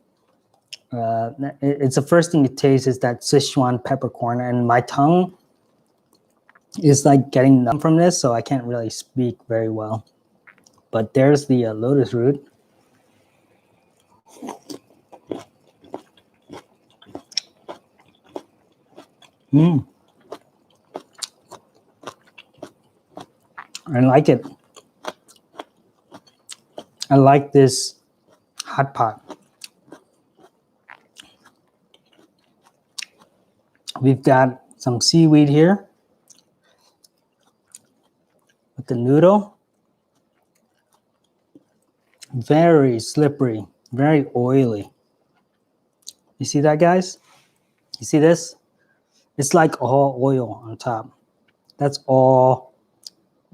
It's the first thing you taste is that Sichuan peppercorn, and my tongue is like getting numb from this, so I can't really speak very well. But there's the lotus root. I like it. I like this hot pot. We've got some seaweed here with the noodle. Very slippery, very oily. You see that, guys? You see this? It's like all oil on top. That's all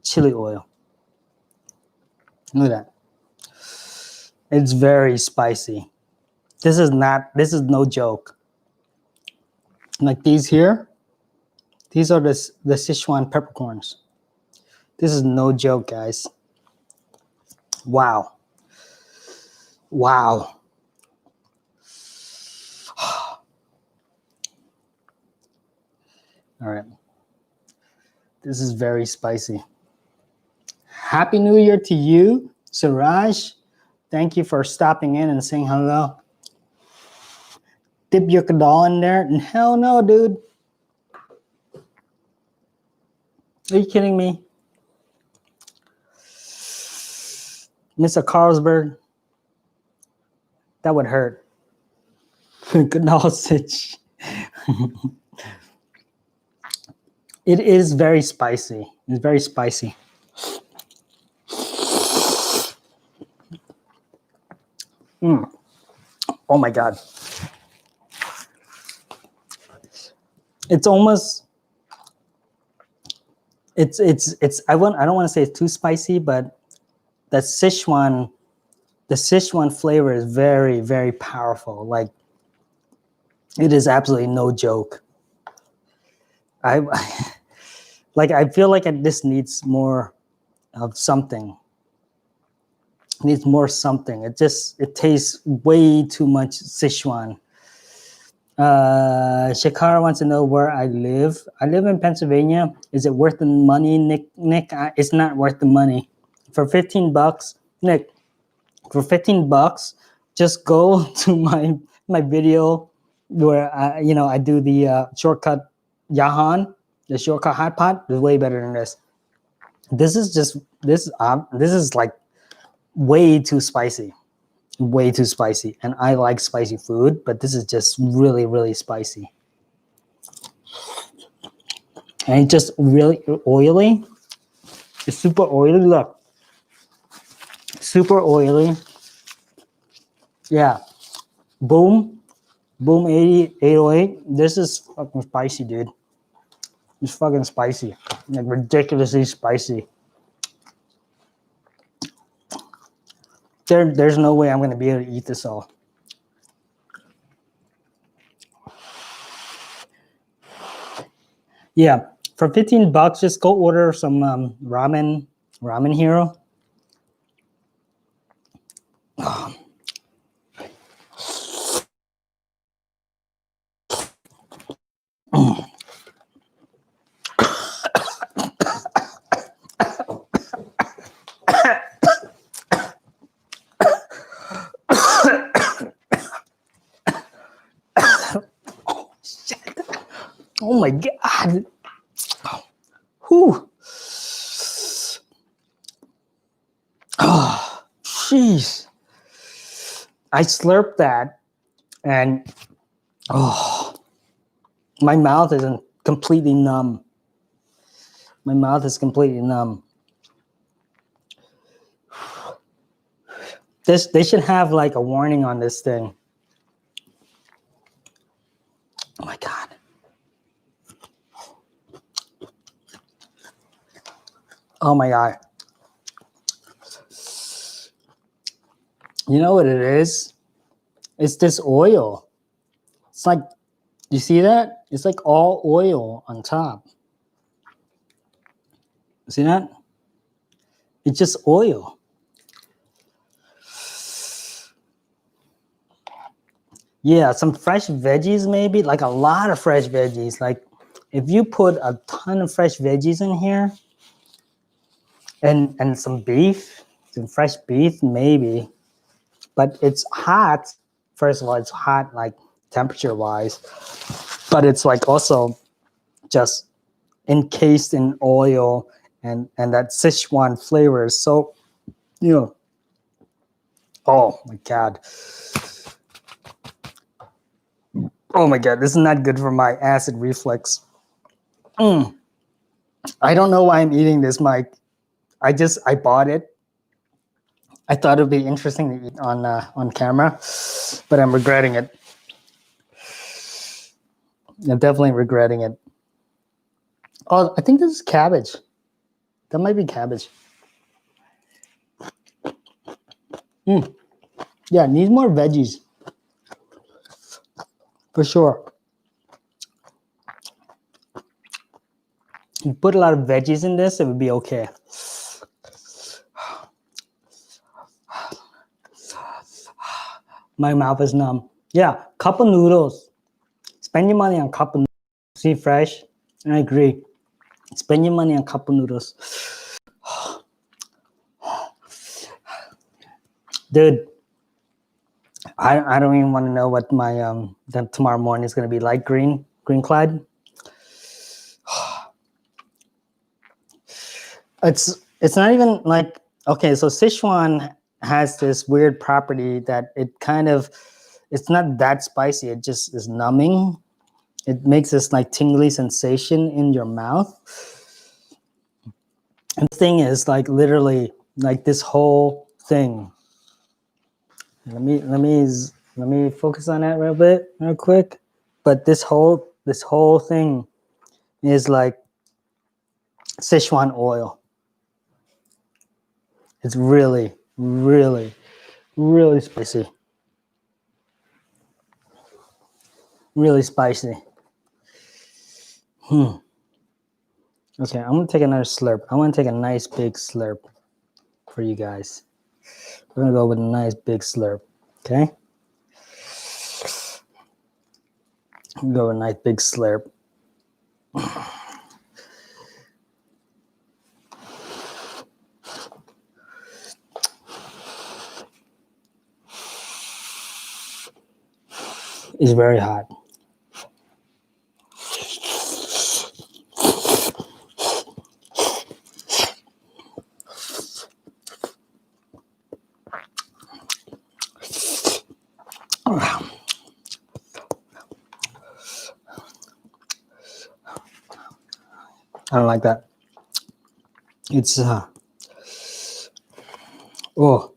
chili oil. Look at that. It's very spicy. This is no joke. Like these here, these are the Sichuan peppercorns. This is no joke, guys. Wow. Wow. All right. This is very spicy. Happy New Year to you, Suraj. Thank you for stopping in and saying hello. Dip your kadal in there? Hell no, dude. Are you kidding me? Mr. Carlsberg, that would hurt. Kadal sitch. It is very spicy. It's very spicy. Oh my God. It's almost, I don't want to say it's too spicy, but the Sichuan flavor is very, very powerful. Like, it is absolutely no joke. I feel like this needs more of something. It needs more something. It tastes way too much Sichuan. Shakara wants to know where I live. I live in Pennsylvania. Is it worth the money, Nick? It's not worth the money. For $15, Nick, For $15, just go to my video where I do the shortcut Yahan, the shortcut Hotpot is way better than this. This is like way too spicy, and I like spicy food, but this is just really, really spicy, and it's just really oily. It's super oily. Look, super oily. Yeah, boom 808. This is fucking spicy, dude. It's fucking spicy, like ridiculously spicy. There's no way I'm gonna be able to eat this all. Yeah, for $15, just go order some ramen hero. Oh my god. Whew. Oh, jeez. I slurped that, and my mouth isn't completely numb. My mouth is completely numb. They should have like a warning on this thing. Oh my god. Oh my god. You know what it is? It's this oil. It's like, you see that? It's like all oil on top. See that? It's just oil. Yeah, some fresh veggies maybe, like a lot of fresh veggies. Like if you put a ton of fresh veggies in here and some beef, some fresh beef maybe, but it's hot. First of all, it's hot like temperature wise, but it's like also just encased in oil and that Sichuan flavor is so, oh my god. Oh my god, this is not good for my acid reflux. I don't know why I'm eating this, Mike. I bought it. I thought it would be interesting to eat on camera, but I'm regretting it. I'm definitely regretting it. Oh, I think this is cabbage. That might be cabbage. Yeah, needs more veggies. For sure. You put a lot of veggies in this, it would be okay. My mouth is numb. Yeah, cup of noodles. Spend your money on cup of noodles. See, fresh. I agree. Spend your money on cup of noodles. Dude, I don't even want to know what my tomorrow morning is going to be like. Green clad. It's not even like, okay, so Sichuan has this weird property that it's not that spicy. It just is numbing. It makes this like tingly sensation in your mouth. And the thing is like literally like this whole thing. Let me focus on that real quick. But this whole thing is like Sichuan oil. It's really, really, really spicy. Really spicy. Okay, I'm gonna take another slurp. I want to take a nice big slurp for you guys. We're gonna go with a nice big slurp. Okay. Go with a nice big slurp. is very hot. I don't like that. It's oh.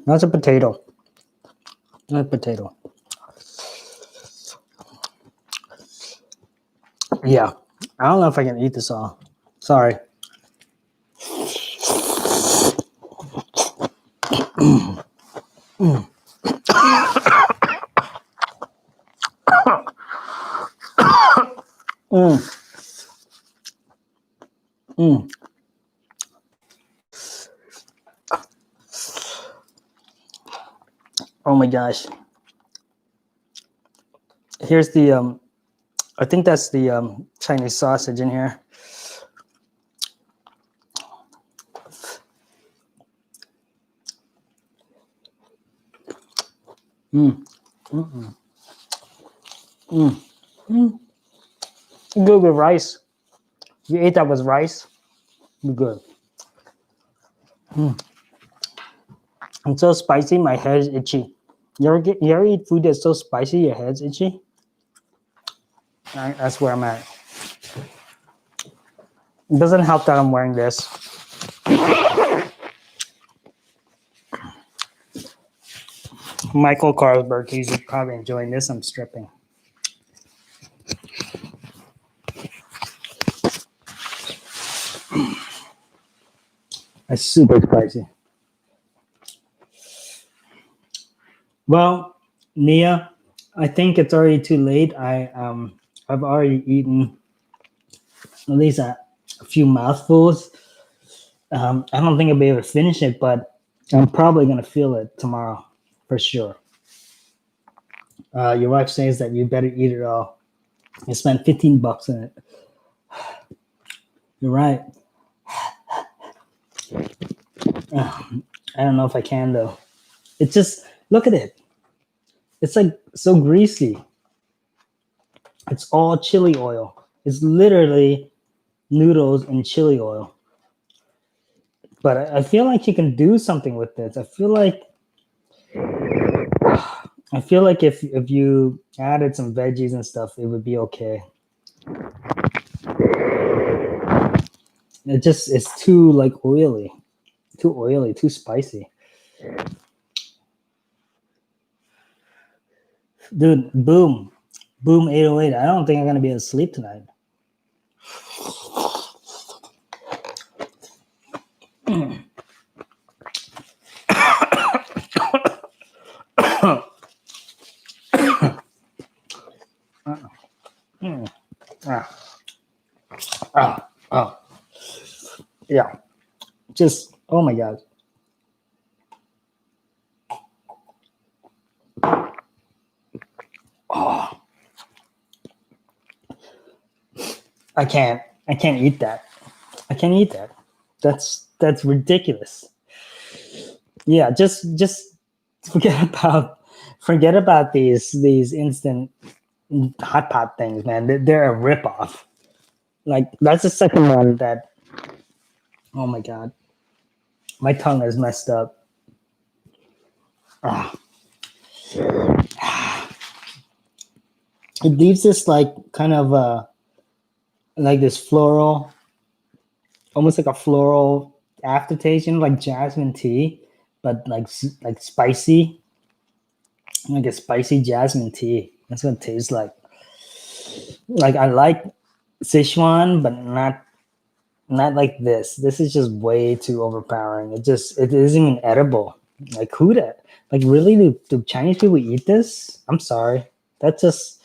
That's a potato. Not a potato. Yeah. I don't know if I can eat this all. Sorry. Oh my gosh. Here's the I think that's the Chinese sausage in here. Good with rice. You ate that with rice, be good. It's so spicy, my head's itchy. You ever eat food that's so spicy your head's itchy? That's where I'm at. It doesn't help that I'm wearing this. Michael Carlsberg, he's probably enjoying this. I'm stripping. It's super spicy. Well, Nia, I think it's already too late. I've already eaten at least a few mouthfuls. I don't think I'll be able to finish it, but I'm probably gonna feel it tomorrow for sure. Your wife says that you better eat it all. You spent $15 in it. You're right. I don't know if I can though. It's just look at it. It's like so greasy. It's all chili oil. It's literally noodles and chili oil. But I feel like you can do something with this. I feel like if you added some veggies and stuff, it would be okay. It's too like oily, too spicy. Dude, boom 808. I don't think I'm gonna be able to sleep tonight. Yeah, just oh my god. Oh, I can't eat that. I can't eat that. That's ridiculous. Yeah, just forget about these instant hot pot things, man. They're a ripoff. Like that's the second one that. Oh my god, my tongue is messed up. It leaves this like kind of like this floral, almost like a floral aftertaste, like jasmine tea, but like spicy, like a spicy jasmine tea. That's what it tastes like. Like I like Sichuan, but not like this. This is just way too overpowering. It isn't even edible. Like who that? Like really? Do Chinese people eat this? I'm sorry. That's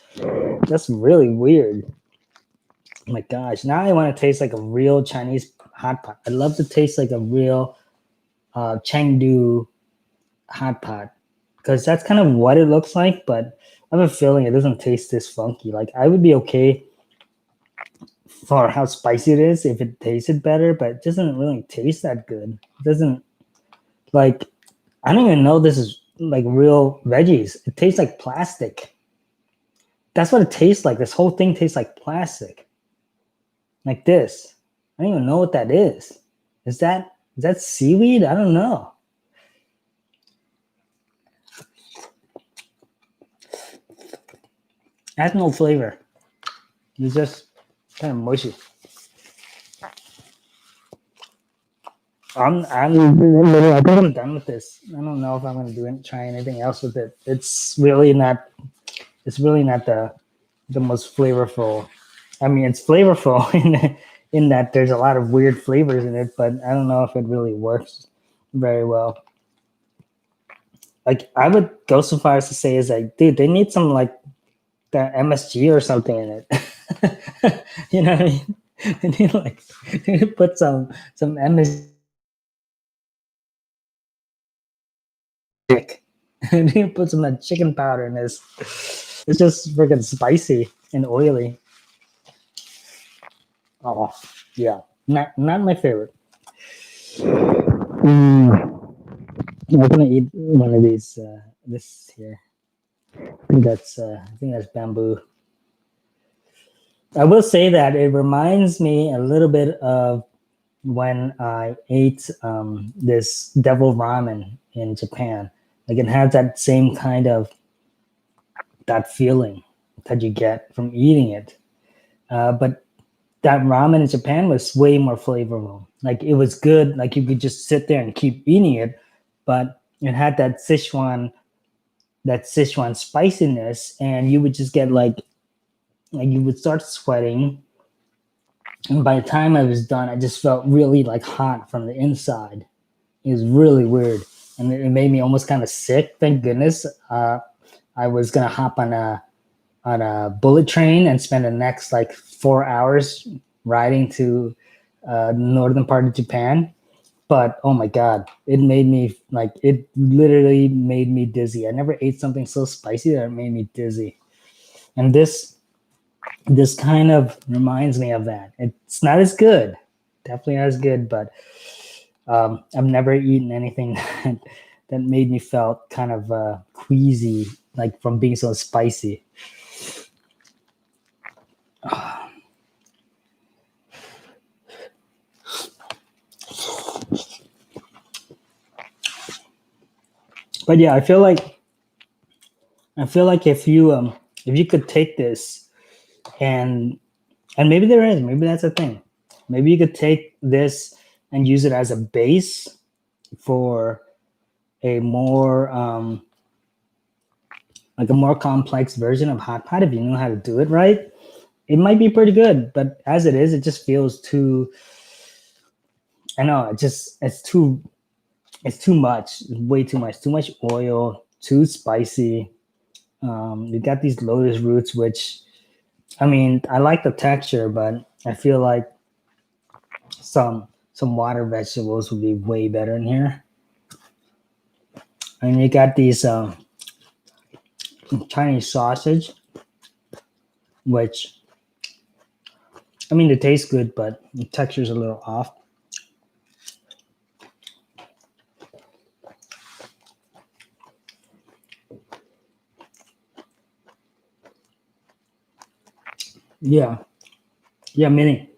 really weird. Oh my gosh! Now I want to taste like a real Chinese hot pot. I'd love to taste like a real Chengdu hot pot because that's kind of what it looks like. But I have a feeling it doesn't taste this funky. Like I would be okay for how spicy it is if it tasted better, but it doesn't really taste that good. It doesn't like I don't even know this is like real veggies. It tastes like plastic. That's what it tastes like. This whole thing tastes like plastic. Like this. I don't even know what that is. Is that seaweed? I don't know. It has no flavor. It's just kind of mushy. I think I'm done with this. I don't know if I'm gonna try anything else with it. It's really not the most flavorful. I mean, it's flavorful in that there's a lot of weird flavors in it, but I don't know if it really works very well. Like I would go so far as to say is like, dude, they need some like the MSG or something in it. You know what I mean? They need like they need to put some MSG. They need to put some chicken powder in this. It's just freaking spicy and oily. Oh yeah, not my favorite. I'm gonna eat one of these. This here. I think that's bamboo. I will say that it reminds me a little bit of when I ate this devil ramen in Japan. Like it has that same kind of that feeling that you get from eating it. But that ramen in Japan was way more flavorful. Like it was good. Like you could just sit there and keep eating it, but it had that Sichuan spiciness, and you would just get like you would start sweating, and by the time I was done, I just felt really like hot from the inside. It was really weird, and it made me almost kind of sick. Thank goodness, I was gonna hop on a bullet train and spend the next like 4 hours riding to the northern part of Japan. But oh my god, it literally made me dizzy. I never ate something so spicy that it made me dizzy. And this kind of reminds me of that. It's not as good, definitely not as good, but I've never eaten anything that made me felt kind of queasy, like from being so spicy. But yeah, I feel like if you could take this and maybe there is, maybe that's a thing. Maybe you could take this and use it as a base for a more like a more complex version of hot pot if you know how to do it right. It might be pretty good, but as it is, it just feels too. I know it's too much, way too much, too much oil, too spicy. You got these lotus roots, which I mean, I like the texture, but I feel like some water vegetables would be way better in here. And you got these Chinese sausage, which I mean, it tastes good, but the texture is a little off. Yeah, yeah, Mini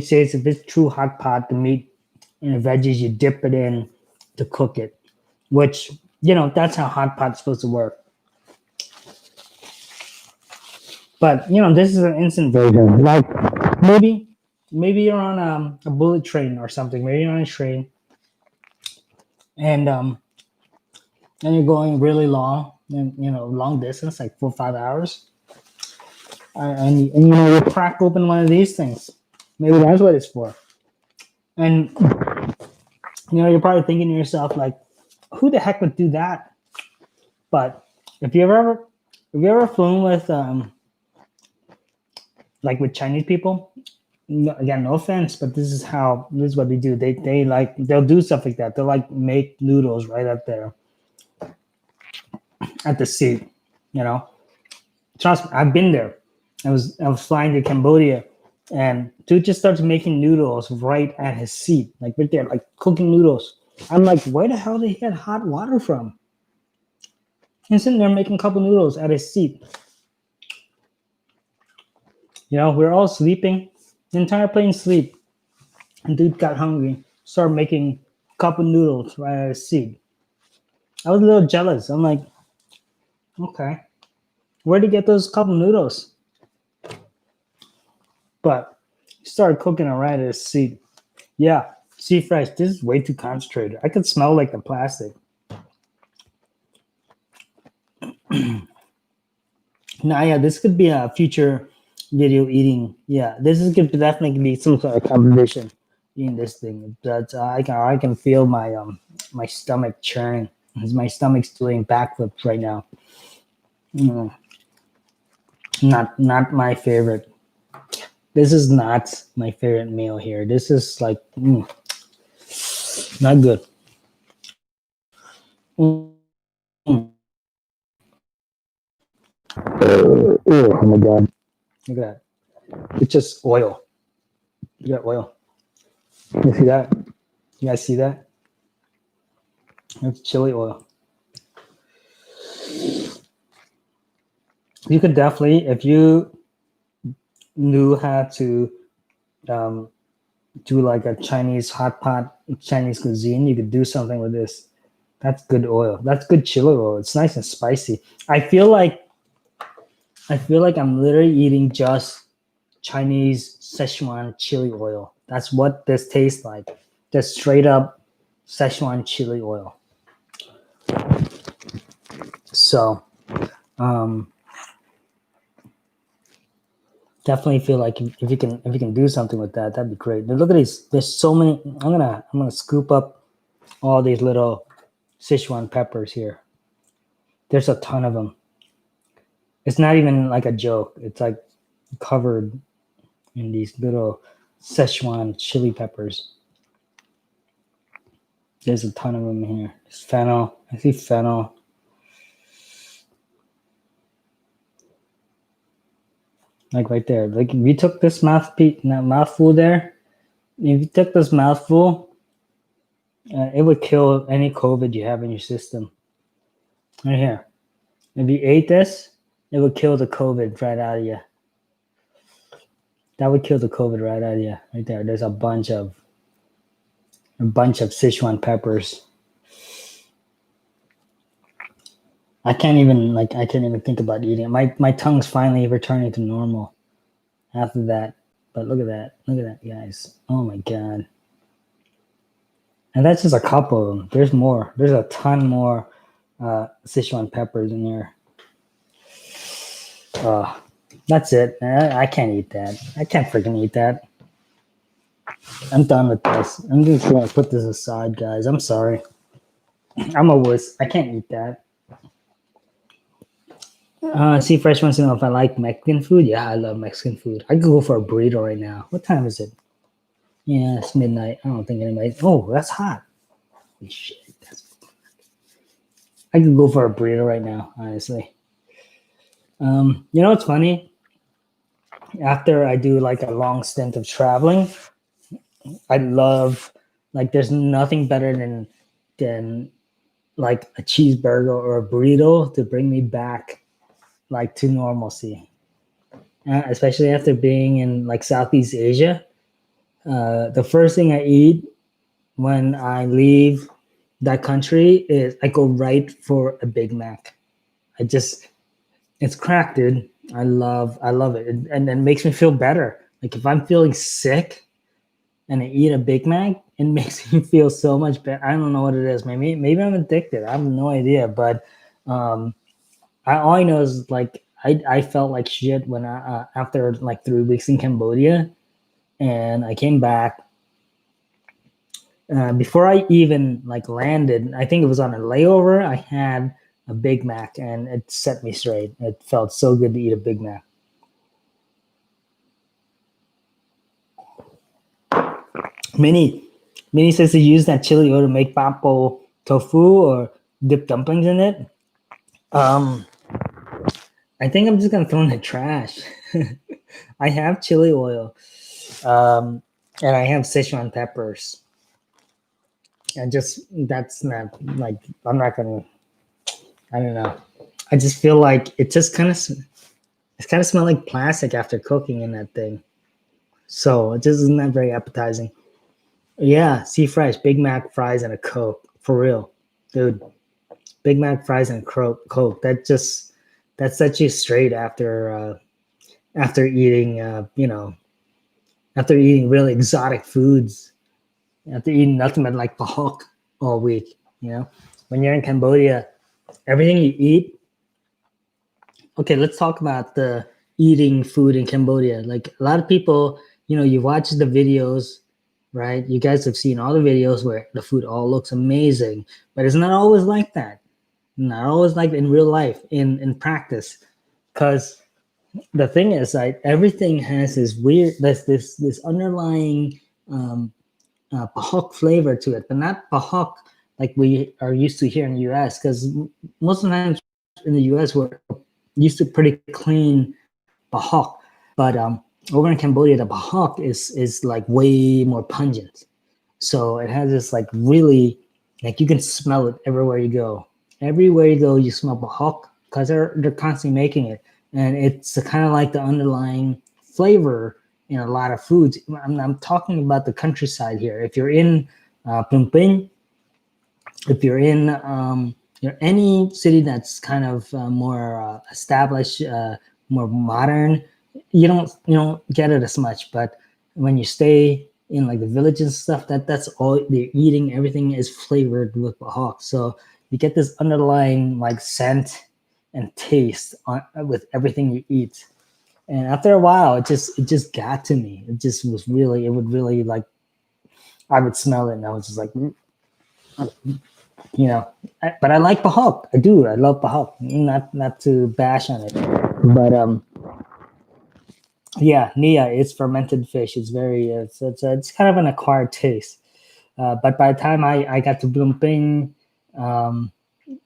says if it's true hot pot, the meat and the veggies you dip it in to cook it, which that's how hot pot's supposed to work. But this is an instant version. Like maybe you're on a bullet train or something. Maybe you're on a train and you're going really long, and long distance, like 4 or 5 hours, and you crack open one of these things. Maybe that's what it's for. And you're probably thinking to yourself like, who the heck would do that? But if you ever flown with like with Chinese people, again, no offense, but this is what they do. They'll do stuff like that. They'll like make noodles right up there at the seat. Trust me, I've been there. I was flying to Cambodia, And dude just starts making noodles right at his seat, like right there, like cooking noodles. I'm like, where the hell did he get hot water from? He's sitting there making a couple noodles at his seat. You know, we're all sleeping, the entire plane sleep. And dude got hungry, started making a couple noodles right at his seat. I was a little jealous. I'm like, okay, where'd he get those couple noodles? But he started cooking it right at his seat. Yeah, see fresh. This is way too concentrated. I could smell like the plastic. Now, yeah, this could be a future video eating. Yeah, this is could definitely be some sort of competition eating this thing. But I can feel my stomach churning. My stomach's doing backflips right now. Mm, not my favorite. This is not my favorite meal here. This is like not good. Mm. Oh my god! Look at that. It's just oil. You got oil. You see that? You guys see that? It's chili oil. You could definitely, if you knew how to do like a Chinese hot pot, Chinese cuisine, you could do something with this. That's good oil. That's good chili oil. It's nice and spicy. I feel like I'm literally eating just Chinese Sichuan chili oil. That's what this tastes like. Just straight up Sichuan chili oil. So, definitely feel like if you can do something with that, that'd be great. But look at these. There's so many. I'm gonna scoop up all these little Sichuan peppers here. There's a ton of them. It's not even like a joke. It's like covered in these little Sichuan chili peppers. There's a ton of them here. There's fennel. I see fennel. Like right there. Like if you took this mouthful there, if you took this mouthful, it would kill any COVID you have in your system. Right here. If you ate this, it would kill the COVID right out of you. That would kill the COVID right out of you. Right there. There's a bunch of Sichuan peppers. I can't even think about eating it. My tongue's finally returning to normal after that. But look at that, guys. Oh my god. And that's just a couple of them. There's more. There's a ton more Sichuan peppers in here. That's it. I can't eat that. I can't freaking eat that. I'm done with this. I'm just gonna put this aside, guys. I'm sorry. I'm a wuss. I can't eat that. See, Fresh wants to know if I like Mexican food. Yeah, I love Mexican food. I could go for a burrito right now. What time is it? Yeah, it's midnight. I don't think anybody. Oh, that's hot. Holy shit. I could go for a burrito right now, honestly. You know what's funny? After I do like a long stint of traveling, I love like there's nothing better than like a cheeseburger or a burrito to bring me back like to normalcy. Especially after being in like Southeast Asia, the first thing I eat when I leave that country is I go right for a Big Mac. It's cracked, dude. I love it, and it makes me feel better. Like if I'm feeling sick and I eat a Big Mac, it makes me feel so much better. I don't know what it is. Maybe I'm addicted. I have no idea. But all I know is like I felt like shit when I after like 3 weeks in Cambodia, and I came back. Before I even like landed, I think it was on a layover. I had a Big Mac, and it set me straight. It felt so good to eat a Big Mac. Many says to use that chili oil to make papo tofu or dip dumplings in it. I think I'm just gonna throw in the trash. I have chili oil, and I have Sichuan peppers, and just that's not like I'm not gonna. I don't know. I just feel like it kind of smell like plastic after cooking in that thing. So it just isn't that very appetizing. Yeah, sea fries, Big Mac fries, and a Coke for real, dude. Big Mac fries and Coke. That sets you straight after eating after eating really exotic foods, after eating nothing but like pahok all week. When you're in Cambodia, everything you eat. Okay, let's talk about the eating food in Cambodia. Like a lot of people, you watch the videos, right? You guys have seen all the videos where the food all looks amazing, but it's not always like that. Not always like in real life, in practice, because the thing is, like everything has this underlying pahok flavor to it, but not pahok like we are used to here in the U.S. Because most of the times in the U.S. we're used to pretty clean pahok, but over in Cambodia the pahok is like way more pungent. So it has this like really like you can smell it everywhere you go. Everywhere you go, you smell pahok because they're constantly making it, and it's kind of like the underlying flavor in a lot of foods. I'm talking about the countryside here. If you're in Phnom Penh, if you're in any city that's kind of more established, more modern, you don't get it as much. But when you stay in like the villages and stuff, that's all they're eating. Everything is flavored with bahak, so you get this underlying like scent and taste with everything you eat. And after a while, it just got to me. It would really like I would smell it, and I was just like, you know. But I like bahak. I do. I love bahak. Not to bash on it, but yeah, nia is fermented fish. It's very it's kind of an acquired taste. But by the time I got to Phnom Penh, um,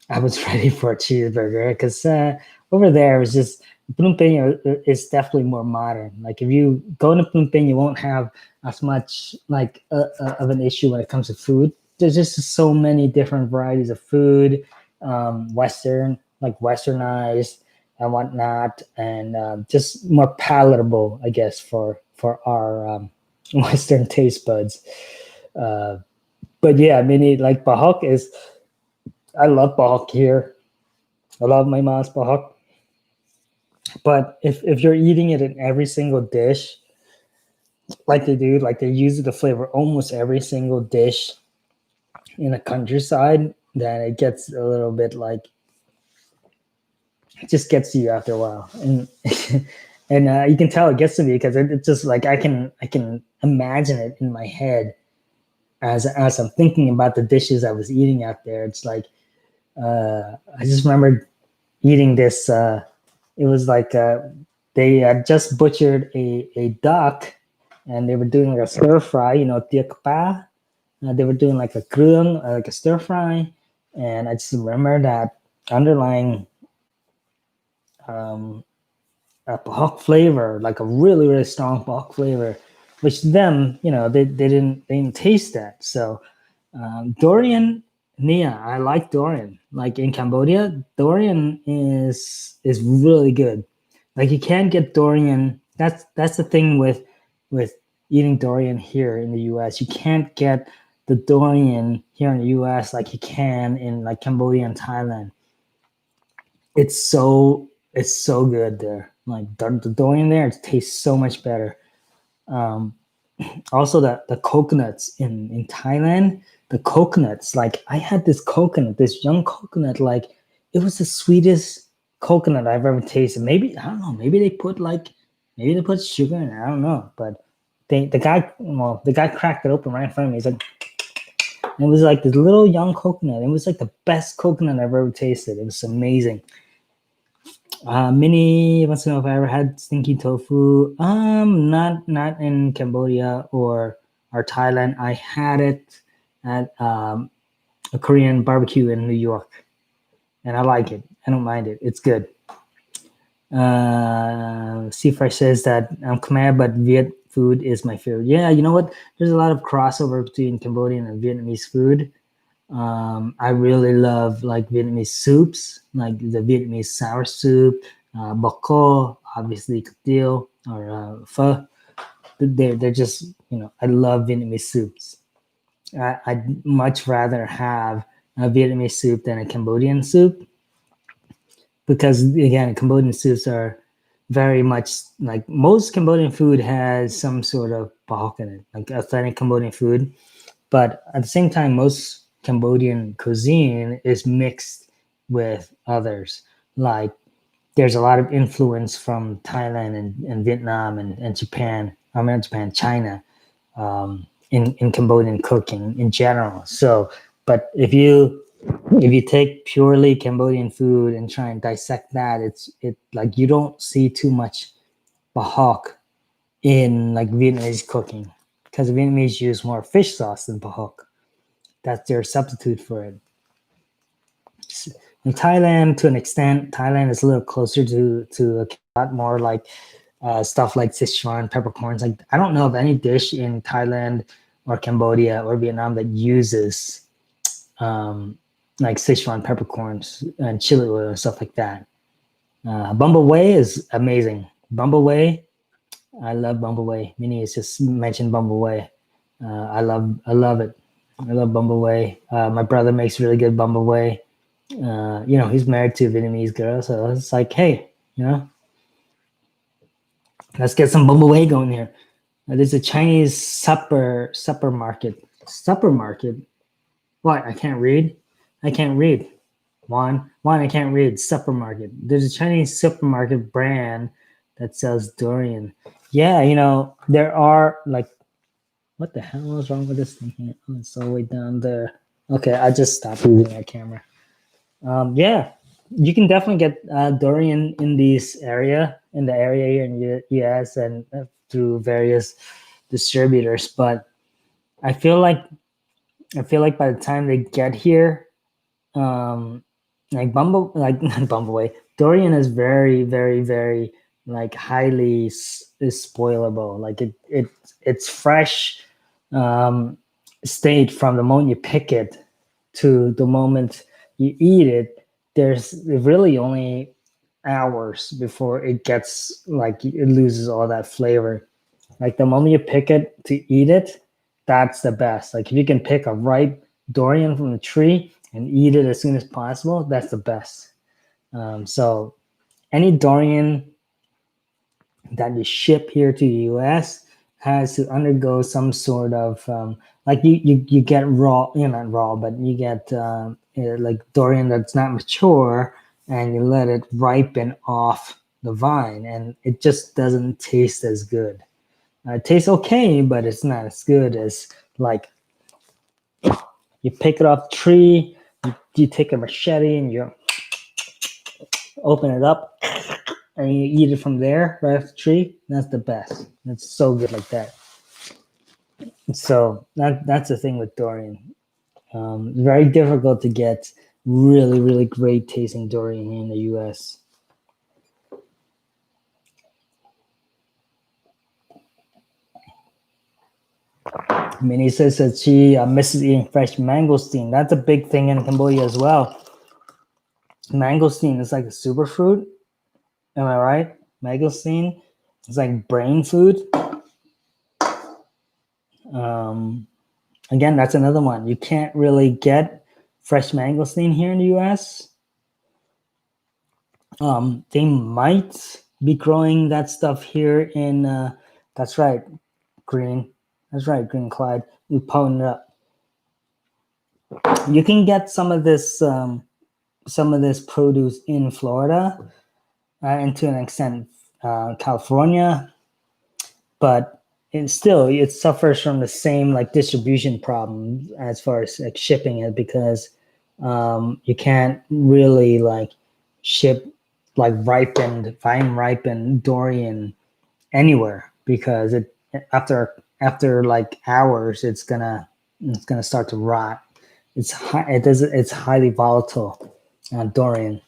I was ready for a cheeseburger because over there it was just Phnom Penh is definitely more modern. Like if you go to Phnom Penh, you won't have as much like of an issue when it comes to food. There's just so many different varieties of food, Western, like Westernized and whatnot, and just more palatable, I guess, for our Western taste buds. Uh, but yeah, I mean, like Bahok is. I love Bahok here. I love my mom's Bahok. But if you're eating it in every single dish, like they do, like they use it to flavor almost every single dish in the countryside, then it gets a little bit like it just gets to you after a while, and and you can tell it gets to me because it's just like I can imagine it in my head as I'm thinking about the dishes I was eating out there. It's like I just remember eating this. It was like they had just butchered a duck, and they were doing like a stir fry. Tiak pa. They were doing like a grung, like a stir fry, and I just remember that underlying um, a pork flavor, like a really really strong pork flavor, which them they didn't taste that. So durian, Nia, I like durian. Like in Cambodia, durian is really good. Like you can't get durian. That's the thing with eating durian here in the U.S. You can't get the durian here in the U.S. like you can in like Cambodia and Thailand. It's so good there. Like the durian there, it tastes so much better. Um, Also the coconuts in Thailand, the coconuts, like I had this young coconut, like it was the sweetest coconut I've ever tasted. Maybe I don't know, maybe they put sugar in it. I don't know, but the guy cracked it open right in front of me. He's like, it was like this little young coconut. It was like the best coconut I've ever tasted. It was amazing. Mini wants to know if I ever had stinky tofu. Not in Cambodia or Thailand. I had it at a Korean barbecue in New York, and I like it. I don't mind it. It's good. Seafresh says that I'm Khmer, but Viet food is my favorite. Yeah, you know what? There's a lot of crossover between Cambodian and Vietnamese food. I really love like Vietnamese soups, like the Vietnamese sour soup, bok ko, obviously catil or pho. They're just, I love Vietnamese soups. I'd much rather have a Vietnamese soup than a Cambodian soup because again, Cambodian soups are very much like most Cambodian food has some sort of bahok in it, like authentic Cambodian food. But at the same time, most Cambodian cuisine is mixed with others. Like there's a lot of influence from Thailand and Vietnam and Japan. I mean, Japan, China, in Cambodian cooking in general. So, but if you take purely Cambodian food and try and dissect that, it like you don't see too much bahok in like Vietnamese cooking because Vietnamese use more fish sauce than bahok. That's their substitute for it. In Thailand, to an extent, Thailand is a little closer to a lot more like stuff like Sichuan peppercorns. Like I don't know of any dish in Thailand or Cambodia or Vietnam that uses like Sichuan peppercorns and chili oil and stuff like that. Bumbleway is amazing. Bumbleway, I love Bumbleway. Minnie has just mentioned Bumbleway. I love it. I love Bumbleway. My brother makes really good Bumbleway. He's married to a Vietnamese girl, so it's like, hey, let's get some Bumbleway going here. There's a Chinese supper market. Supper market. What? I can't read. I can't read. Juan, I can't read. Supermarket. There's a Chinese supermarket brand that sells durian. Yeah, there are like, what the hell is wrong with this thing here? Oh, it's all the way down there. Okay, I just stopped using that camera. Yeah, you can definitely get durian in the area here in the US and through various distributors. But I feel like by the time they get here, um like not Bumblebee, Dorian is very, very, very like highly is spoilable. Like it's fresh um state from the moment you pick it to the moment you eat it. There's really only hours before it gets like it loses all that flavor. Like the moment you pick it to eat it, that's the best. Like if you can pick a ripe durian from the tree and eat it as soon as possible, that's the best. So any durian that you ship here to the US has to undergo some sort of like you get raw, not raw, but you get like durian that's not mature and you let it ripen off the vine and it just doesn't taste as good. It tastes okay, but it's not as good as like you pick it off the tree, you take a machete and you open it up and you eat it from there right off the tree. That's the best. It's so good like that. So that's the thing with durian. Very difficult to get really, really great tasting durian here in the US. Minnie says that she misses eating fresh mangosteen. That's a big thing in Cambodia as well. Mangosteen is like a superfruit. Am I right? Mangosteen is like brain food. Um, Again, that's another one. You can't really get fresh mangosteen here in the US. They might be growing that stuff here in, that's right, Green. That's right, Green Clyde. We pwned it up. You can get some of this produce in Florida, and to an extent, California, but it suffers from the same like distribution problem as far as like shipping it because you can't really like ship like vine ripened durian anywhere because it after like hours it's gonna start to rot. It's highly volatile durian.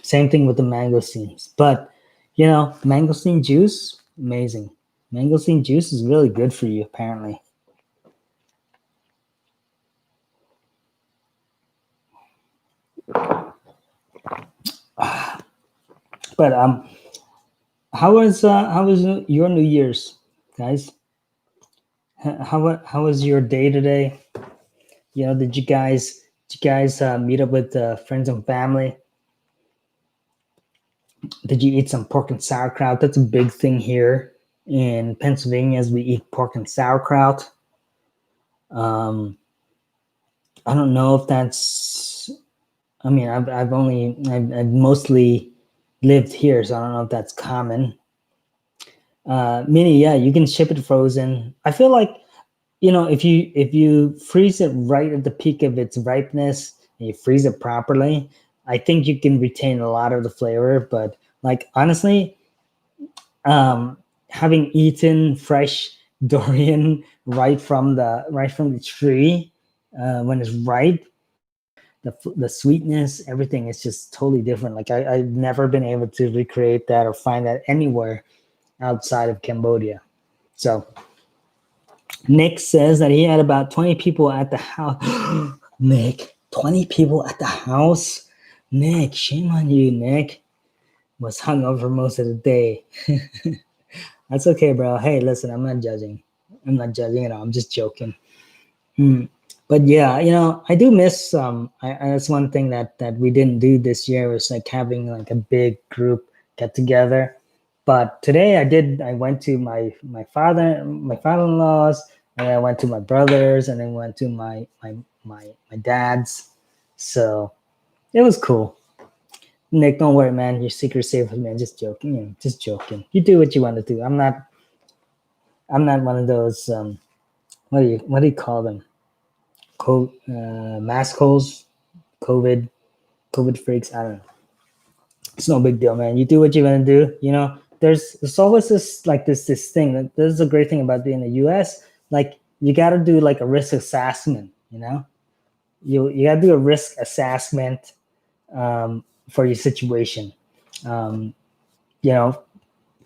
Same thing with the mangosteens. But mangosteen juice, amazing. Mangosteen juice is really good for you, apparently. But how was your New Year's, guys? How was your day today? Did you guys meet up with friends and family? Did you eat some pork and sauerkraut? That's a big thing here in Pennsylvania, as we eat pork and sauerkraut. Um, I don't know if that's. I mean, I've mostly lived here, so I don't know if that's common. Mini, yeah, you can ship it frozen. I feel like if you freeze it right at the peak of its ripeness and you freeze it properly, I think you can retain a lot of the flavor. But like honestly, having eaten fresh durian right from the tree when it's ripe, the sweetness, everything is just totally different. Like I've never been able to recreate that or find that anywhere outside of Cambodia. So Nick says that he had about 20 people at the house. Nick, 20 people at the house? Nick, shame on you, Nick. Was hungover most of the day. That's okay, bro. Hey, listen, I'm not judging. I'm not judging at all. I'm just joking. But yeah, I do miss that's one thing that we didn't do this year, was like having like a big group get together. But today I went to my father-in-law's, and I went to my brother's, and then went to my dad's. So it was cool. Nick, don't worry, man. Your secret's safe with me. I'm just joking. Just joking. You do what you want to do. I'm not one of those what do you call them? Mask holes, COVID, COVID freaks. I don't know. It's no big deal, man. You do what you want to do. There's always this thing. This is a great thing about being in the U.S. Like you got to do like a risk assessment. You got to do a risk assessment for your situation. Um,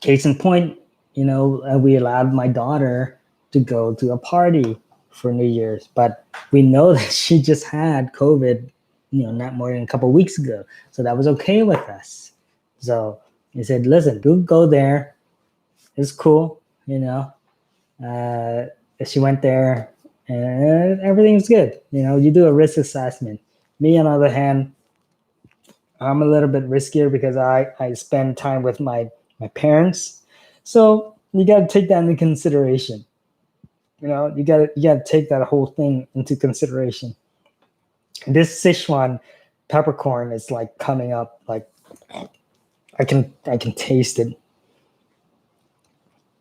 Case in point, we allowed my daughter to go to a party for New Year's, but we know that she just had COVID, not more than a couple of weeks ago. So that was okay with us. So he said, listen, go there. It's cool. She went there and everything's good. You do a risk assessment. Me, on the other hand, I'm a little bit riskier because I spend time with my parents. So you got to take that into consideration. You got to take that whole thing into consideration. This Sichuan peppercorn is like coming up. Like I can taste it.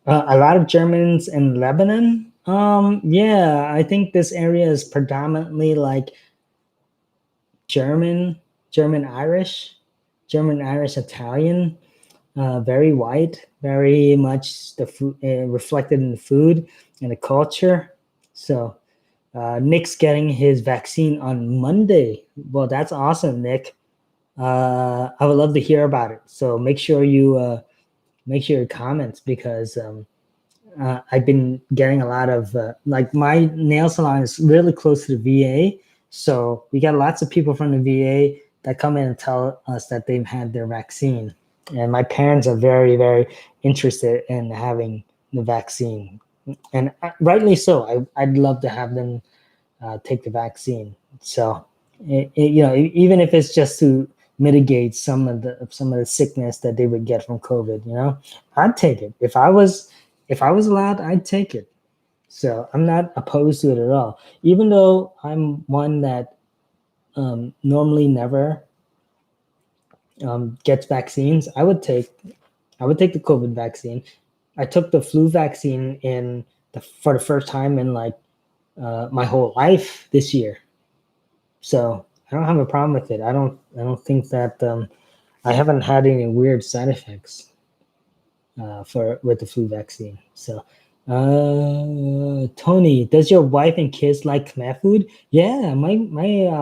A lot of Germans in Lebanon. Yeah, I think this area is predominantly like German Irish, Italian. Very white, very much the food reflected in the food and the culture. So Nick's getting his vaccine on Monday. Well, that's awesome, Nick. I would love to hear about it. So make sure you comment, because I've been getting a lot of like my nail salon is really close to the VA, so we got lots of people from the VA that come in and tell us that they've had their vaccine, and my parents are very, very interested in having the vaccine, and rightly so. I'd love to have them take the vaccine. So even if it's just to mitigate some of the sickness that they would get from COVID, I'd take it. If I was allowed, I'd take it. So I'm not opposed to it at all. Even though I'm one that normally never gets vaccines, I would take the COVID vaccine. I took the flu vaccine for the first time in like my whole life this year. So I don't have a problem with it. I don't think that I haven't had any weird side effects with the flu vaccine. So Tony, does your wife and kids like Khmer food? Yeah, my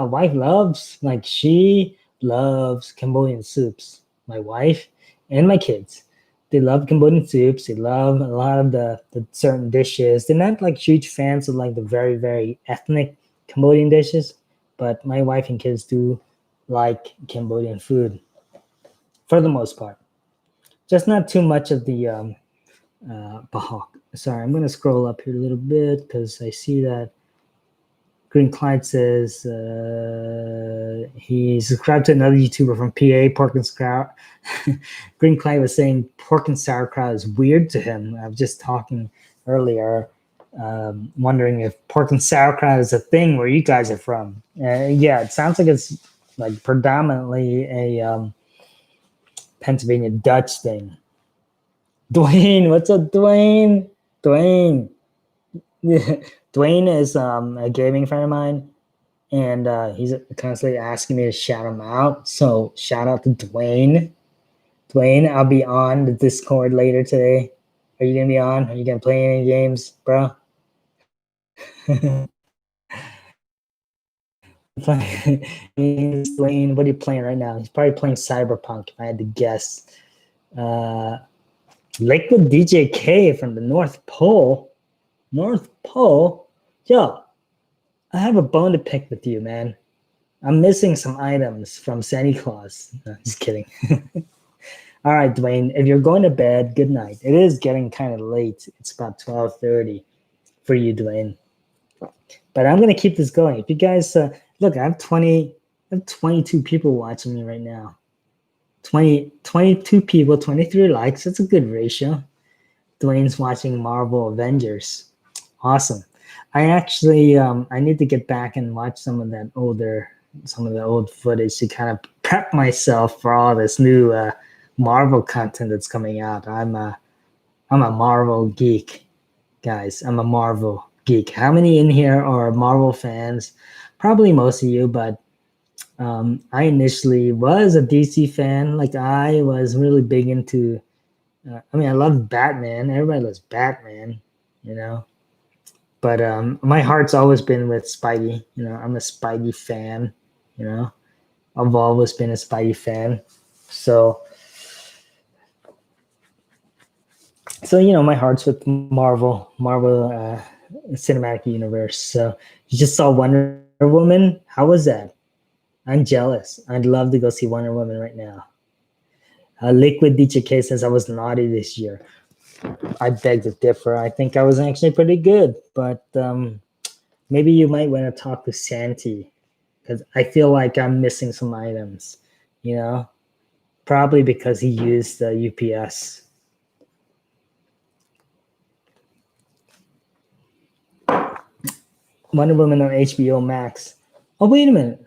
wife loves, like, she loves Cambodian soups. My wife and my kids, they love Cambodian soups. They love a lot of the certain dishes. They're not like huge fans of like the very, very ethnic Cambodian dishes, but my wife and kids do like Cambodian food for the most part. Just not too much of the Bahawk. Sorry, I'm going to scroll up here a little bit because I see that Green Clyde says he subscribed to another YouTuber from PA, Pork and Sauerkraut. Green Clyde was saying pork and sauerkraut is weird to him. I was just talking earlier, wondering if pork and sauerkraut is a thing where you guys are from. Yeah, it sounds like it's like predominantly a Pennsylvania Dutch thing. Dwayne, what's up, Dwayne? Dwayne. Yeah. Dwayne is a gaming friend of mine, and he's constantly asking me to shout him out. So shout out to Dwayne. Dwayne, I'll be on the Discord later today. Are you gonna be on? Are you gonna play any games, bro? Dwayne, what are you playing right now? He's probably playing Cyberpunk, if I had to guess. Liquid DJ K from the North Pole. North Pole? Yo, I have a bone to pick with you, man. I'm missing some items from Santa Claus. No, just kidding. All right, Dwayne, if you're going to bed, good night. It is getting kind of late. It's about 12:30 for you, Dwayne. But I'm going to keep this going. If you guys, look, I have 22 people watching me right now. 22 people, 23 likes. That's a good ratio. Dwayne's watching Marvel Avengers. Awesome. I actually, I need to get back and watch some of the old footage to kind of prep myself for all this new Marvel content that's coming out. I'm a Marvel geek, guys. I'm a Marvel geek. How many in here are Marvel fans? Probably most of you, but I initially was a DC fan. Like I was really big into. I love Batman. Everybody loves Batman, you know. But my heart's always been with Spidey. You know, I'm a Spidey fan. You know, I've always been a Spidey fan. So you know, my heart's with Marvel Cinematic Universe. So you just saw Wonder Woman. How was that? I'm jealous. I'd love to go see Wonder Woman right now. Liquid DJK says I was naughty this year. I beg to differ. I think I was actually pretty good, but maybe you might want to talk to Santi because I feel like I'm missing some items. You know, probably because he used the UPS. Wonder Woman on HBO Max. Oh, wait a minute.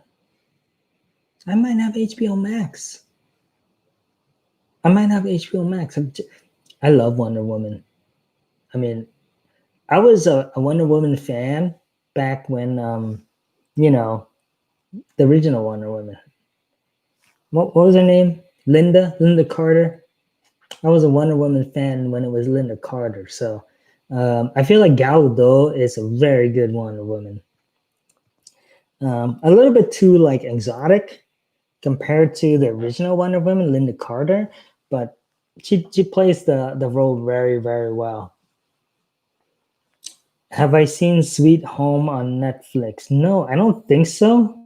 I might have HBO Max. I love Wonder Woman. I mean, I was a Wonder Woman fan back when, you know, the original Wonder Woman. What was her name? Linda Carter. I was a Wonder Woman fan when it was Linda Carter. So I feel like Gal Gadot is a very good Wonder Woman. A little bit too like exotic compared to the original Wonder Woman, Linda Carter, but she plays the role very, very well. Have I seen Sweet Home on Netflix? No, I don't think so.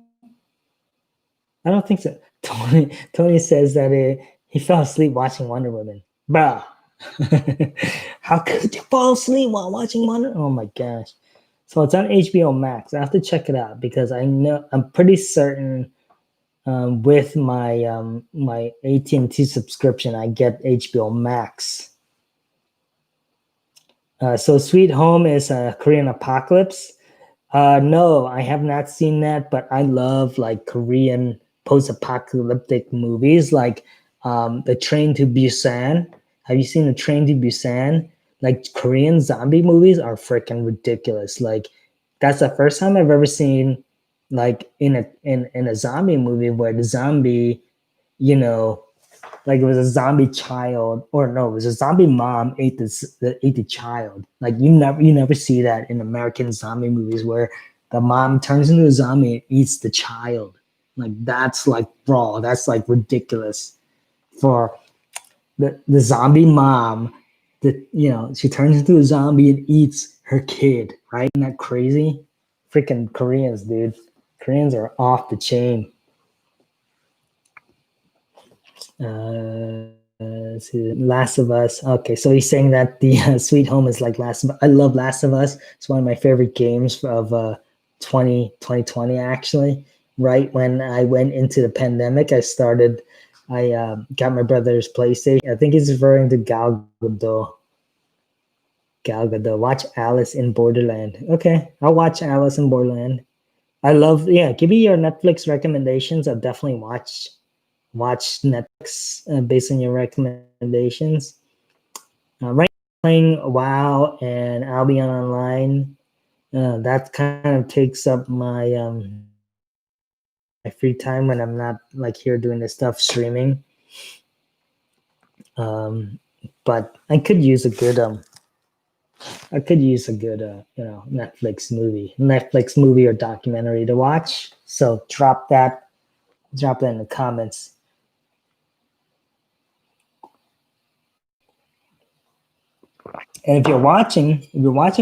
I don't think so. Tony says that he fell asleep watching Wonder Woman. Bruh. How could you fall asleep while watching Wonder? Oh my gosh. So it's on HBO Max. I have to check it out because I'm pretty certain with my my AT&T subscription, I get HBO Max. So Sweet Home is a Korean apocalypse. No, I have not seen that, but I love like Korean post-apocalyptic movies, like The Train to Busan. Have you seen The Train to Busan? Like Korean zombie movies are freaking ridiculous. Like that's the first time I've ever seen like in a zombie movie where the zombie, you know, like it was a zombie child, or no, it was a zombie mom ate the child. Like you never see that in American zombie movies where the mom turns into a zombie and eats the child. Like that's like raw. That's like ridiculous for the zombie mom that she turns into a zombie and eats her kid, right? Isn't that crazy? Freaking Koreans, dude. Koreans are off the chain. Let's see, Last of Us. Okay, so he's saying that the Sweet Home is like Last of Us. I love Last of Us. It's one of my favorite games of 2020, actually. Right when I went into the pandemic, I got my brother's PlayStation. I think he's referring to Gal Gadot. Gal Gadot. Watch Alice in Borderland. Okay, I'll watch Alice in Borderland. Yeah, give me your Netflix recommendations. I'll definitely watch Netflix based on your recommendations. Right now, playing WoW and Albion Online. That kind of takes up my free time when I'm not like here doing this stuff streaming. But I could use a good Netflix movie or documentary to watch. So drop that in the comments. And if you're watching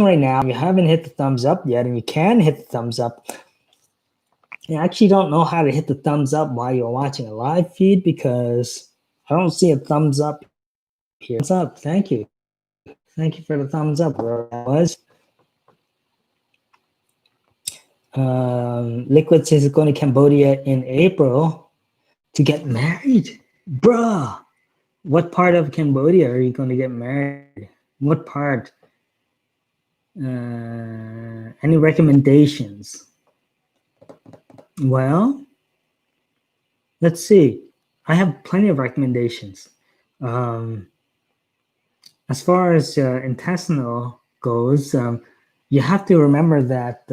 right now, you haven't hit the thumbs up yet, and you can hit the thumbs up. I actually don't know how to hit the thumbs up while you're watching a live feed because I don't see a thumbs up here. Thumbs up, thank you. Thank you for the thumbs up, wherever that was. Liquid says it's going to Cambodia in April to get married. Bruh, what part of Cambodia are you going to get married? What part? Any recommendations? Well, let's see. I have plenty of recommendations. As far as intestinal goes, you have to remember that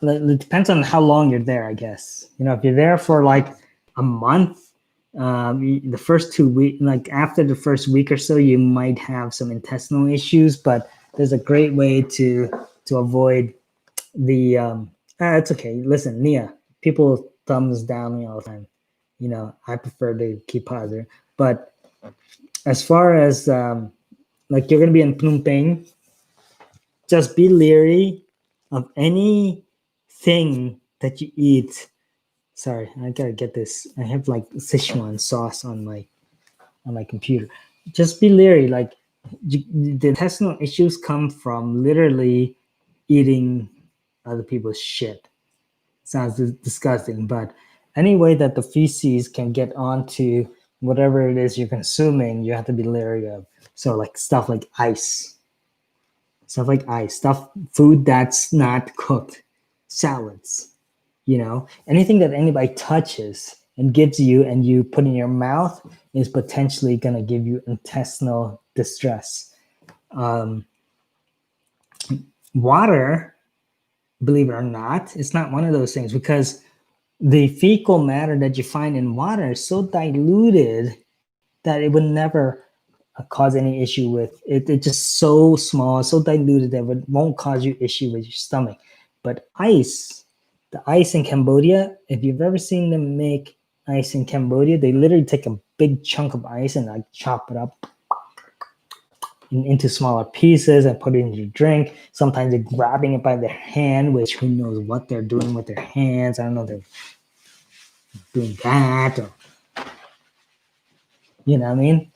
it depends on how long you're there, I guess. If you're there for like a month, the first 2 weeks, like after the first week or so, you might have some intestinal issues, but there's a great way to avoid the it's okay. Listen, Nia, people thumbs down me all the time. I prefer to keep positive. But as far as like you're gonna be in Phnom Penh, just be leery of anything that you eat. Sorry, I gotta get this. I have like Sichuan sauce on my computer. Just be leery. Like the intestinal issues come from literally eating other people's shit. Sounds disgusting, but any way that the feces can get onto whatever it is you're consuming, you have to be leery of. So like stuff like ice, food that's not cooked, salads, anything that anybody touches and gives you and you put in your mouth is potentially going to give you intestinal distress. Water, believe it or not, it's not one of those things because the fecal matter that you find in water is so diluted that it would never cause any issue with it. It's just so small, so diluted that it won't cause you issue with your stomach. But the ice in Cambodia, if you've ever seen them make ice in Cambodia, they literally take a big chunk of ice and like chop it up into smaller pieces and put it in your drink. Sometimes they're grabbing it by their hand, which who knows what they're doing with their hands. I don't know if they're doing that or you know what I mean?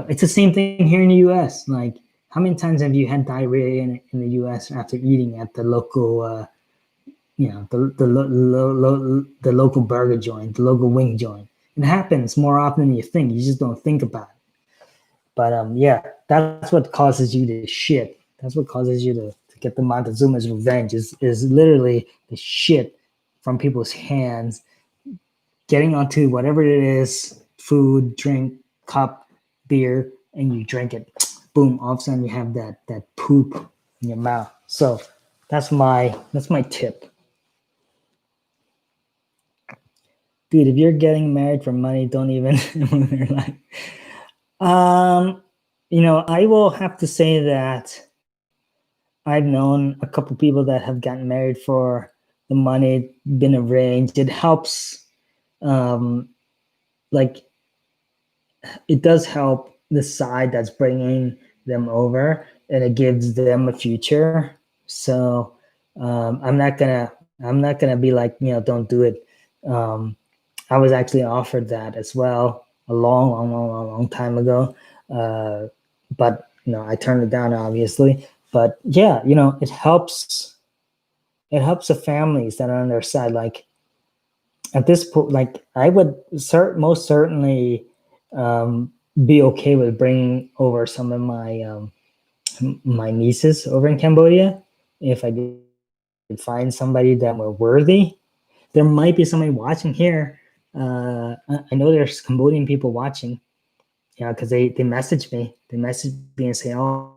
It's the same thing here in the U.S. Like, how many times have you had diarrhea in the U.S. after eating at the local, the local burger joint, the local wing joint? It happens more often than you think. You just don't think about it. But yeah, that's what causes you to shit. That's what causes you to get the Montezuma's revenge is literally the shit from people's hands getting onto whatever it is, food, drink, cup, beer, and you drink it. Boom, all of a sudden you have that poop in your mouth. So that's my tip. Dude, if you're getting married for money, don't even like I will have to say that I've known a couple people that have gotten married for the money been arranged. It helps, like it does help the side that's bringing them over, and it gives them a future. So I'm not gonna be like, don't do it. Um, I was actually offered that as well a long time ago, but I turned it down, obviously. But yeah, it helps. It helps the families that are on their side. Like at this point, like I would most certainly be okay with bringing over some of my nieces over in Cambodia if I could find somebody that were worthy. There might be somebody watching here. I know there's Cambodian people watching, because they message me. They message me and say, "Oh,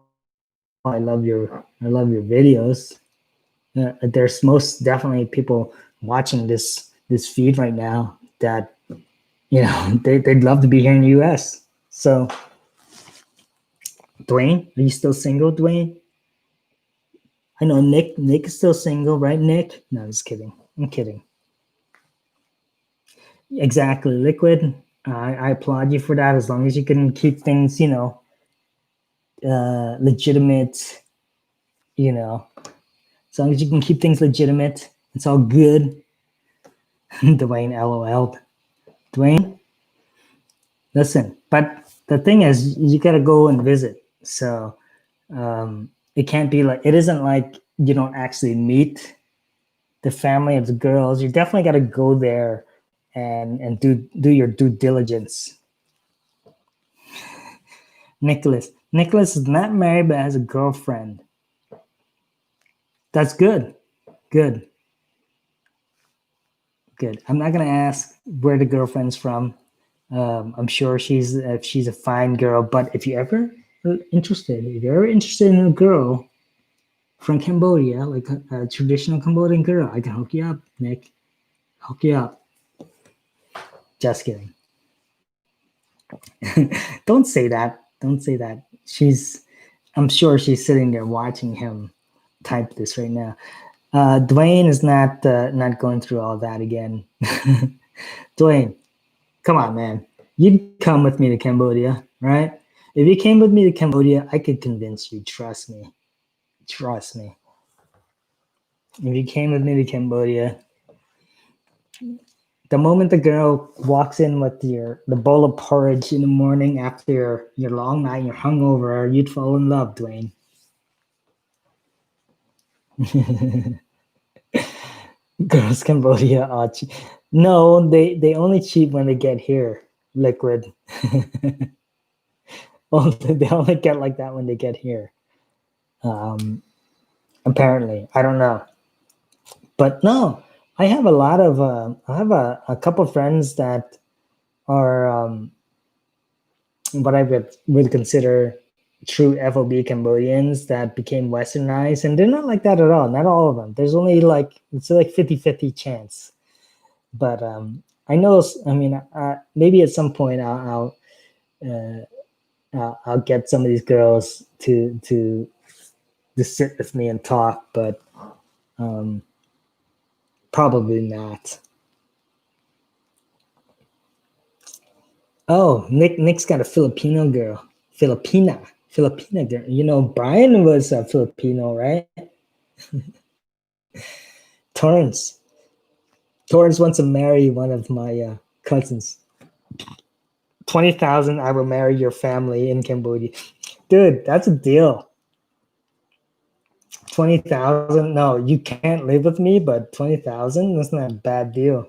I love your videos." There's most definitely people watching this feed right now that they'd love to be here in the U.S. So, Dwayne, are you still single, Dwayne? I know Nick is still single, right, Nick? No, I'm just kidding. I'm kidding. Exactly, Liquid. I applaud you for that. As long as you can keep things, legitimate. As long as you can keep things legitimate, it's all good. Dwayne, LOL. Dwayne, listen, but the thing is, you gotta go and visit. So it can't be like, it isn't like you don't actually meet the family of the girls. You definitely got to go there and do your due diligence. Nicholas is not married but has a girlfriend. That's good. Good. I'm not gonna ask where the girlfriend's from. I'm sure she's a fine girl. But if you're ever interested in a girl from Cambodia, like a traditional Cambodian girl, I can hook you up, Nick. Hook you up. Just kidding. Don't say that. Don't say that. I'm sure she's sitting there watching him type this right now. Dwayne is not going through all that again. Dwayne, come on, man. You'd come with me to Cambodia, right? If you came with me to Cambodia, I could convince you. Trust me. Trust me. If you came with me to Cambodia, the moment the girl walks in with the bowl of porridge in the morning after your long night, you're hungover, you'd fall in love, Dwayne. Girls Cambodia are cheap. No, they only cheat when they get here. Liquid. They only get like that when they get here. Apparently, I don't know, but no, I have a lot of I have a couple of friends that are what I would consider true FOB Cambodians that became westernized, and they're not like that at all. Not all of them. There's only it's like 50-50 chance. But I know, I mean, maybe at some point I'll get some of these girls to sit with me and talk, but probably not. Oh, Nick's got a Filipino girl. Filipina girl. Brian was a Filipino, right? Torrance wants to marry one of my cousins. 20,000, I will marry your family in Cambodia. Dude, that's a deal. 20,000? No, you can't live with me, but 20,000? That's not a bad deal.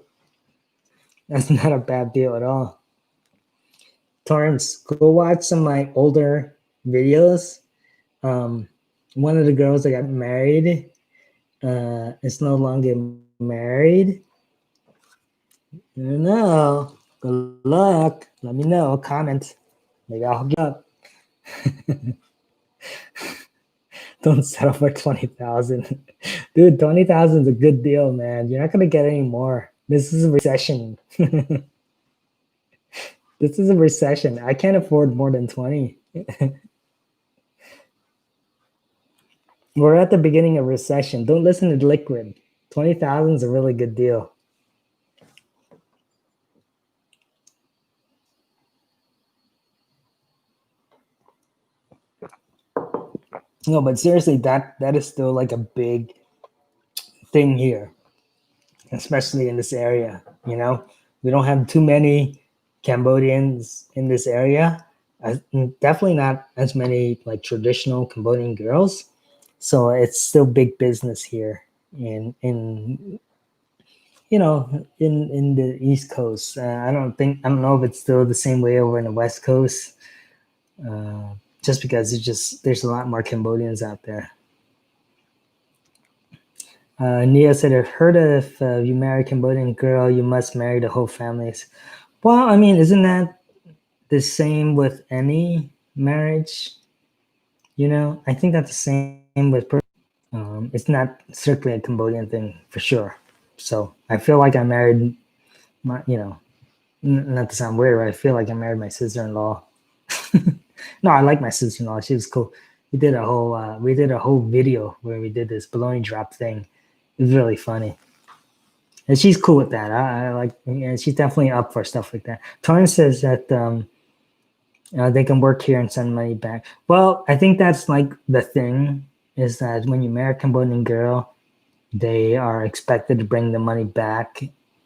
That's not a bad deal at all. Torrance, go watch some of my older videos. One of the girls that got married is no longer married. I don't know. Good luck. Let me know. Comment. Maybe I'll hook you up. Don't settle for 20,000. Dude, 20,000 is a good deal, man. You're not going to get any more. This is a recession. This is a recession. I can't afford more than 20. We're at the beginning of recession. Don't listen to Liquid. 20,000 is a really good deal. No, but seriously, that is still like a big thing here, especially in this area. You know, we don't have too many Cambodians in this area. Definitely not as many like traditional Cambodian girls. So it's still big business here in in the East Coast. I don't know if it's still the same way over in the West Coast. Just because there's a lot more Cambodians out there. Nia said, "I've heard if you marry a Cambodian girl, you must marry the whole families." Well, I mean, isn't that the same with any marriage? You know, I think that's the same with. It's not strictly a Cambodian thing for sure. So I feel like I married my, not to sound weird, but I feel like I married my sister-in-law. No, I like my sister-in-law. She was cool. We did a whole video where we did this baloney drop thing. It was really funny. And she's cool with that. I like, yeah, she's definitely up for stuff like that. Torrance says that they can work here and send money back. Well, I think that's like the thing is that when you marry a Cambodian girl, they are expected to bring the money back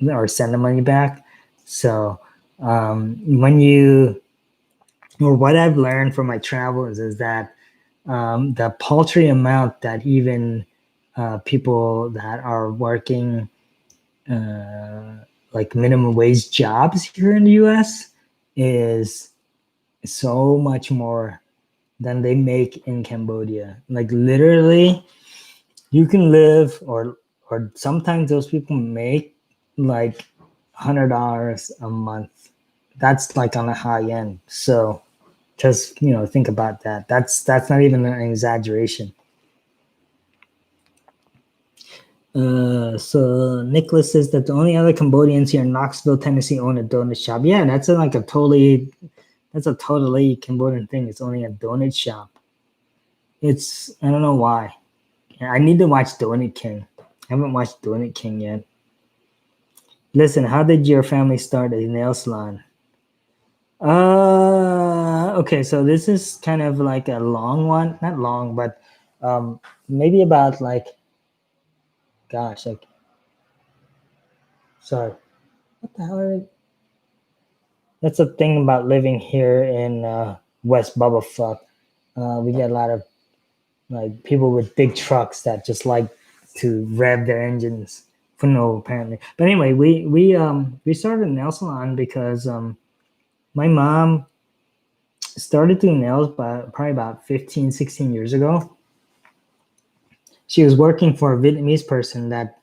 or send the money back. So when you, or what I've learned from my travels is that the paltry amount that even people that are working like minimum wage jobs here in the US is so much more than they make in Cambodia. Like literally, you can live or sometimes those people make like $100 a month. That's like on the high end. So just think about that. That's not even an exaggeration. So Nicholas says that the only other Cambodians here in Knoxville, Tennessee, own a donut shop. Yeah, that's a totally Cambodian thing. It's only a donut shop. I don't know why. I need to watch Donut King. I haven't watched Donut King yet. Listen, how did your family start a nail salon? Okay, so this is kind of like a long one. Not long, but maybe about like, gosh, like, sorry. What the hell are That's the thing about living here in West Bubblefuck. We get a lot of like people with big trucks that just like to rev their engines for no apparently. But anyway, we started a nail salon because my mom started doing nails probably about 15, 16 years ago. She was working for a Vietnamese person that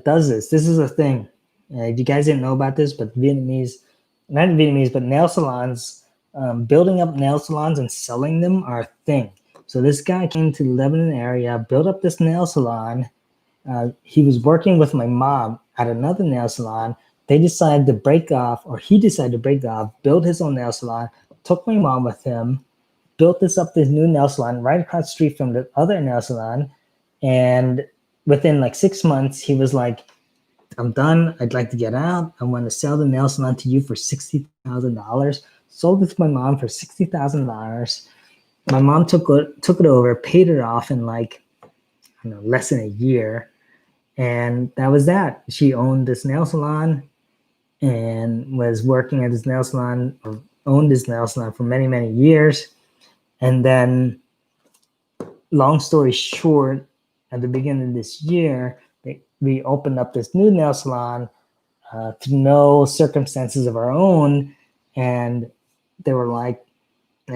does this. This is a thing. You guys didn't know about this, but not Vietnamese, but nail salons, building up nail salons and selling them are a thing. So this guy came to the Lebanon area, built up this nail salon. He was working with my mom at another nail salon. They decided to break off, or he decided to break off, build his own nail salon, took my mom with him, built this new nail salon right across the street from the other nail salon. And within like 6 months, he was like, I'm done. I'd like to get out. I want to sell the nail salon to you for $60,000. Sold it to my mom for $60,000. My mom took it over, paid it off in like, I don't know, less than a year. And that was that. She owned this nail salon and was working at this nail salon, or owned this nail salon for many, many years. And then, long story short, at the beginning of this year, we opened up this new nail salon through no circumstances of our own. And they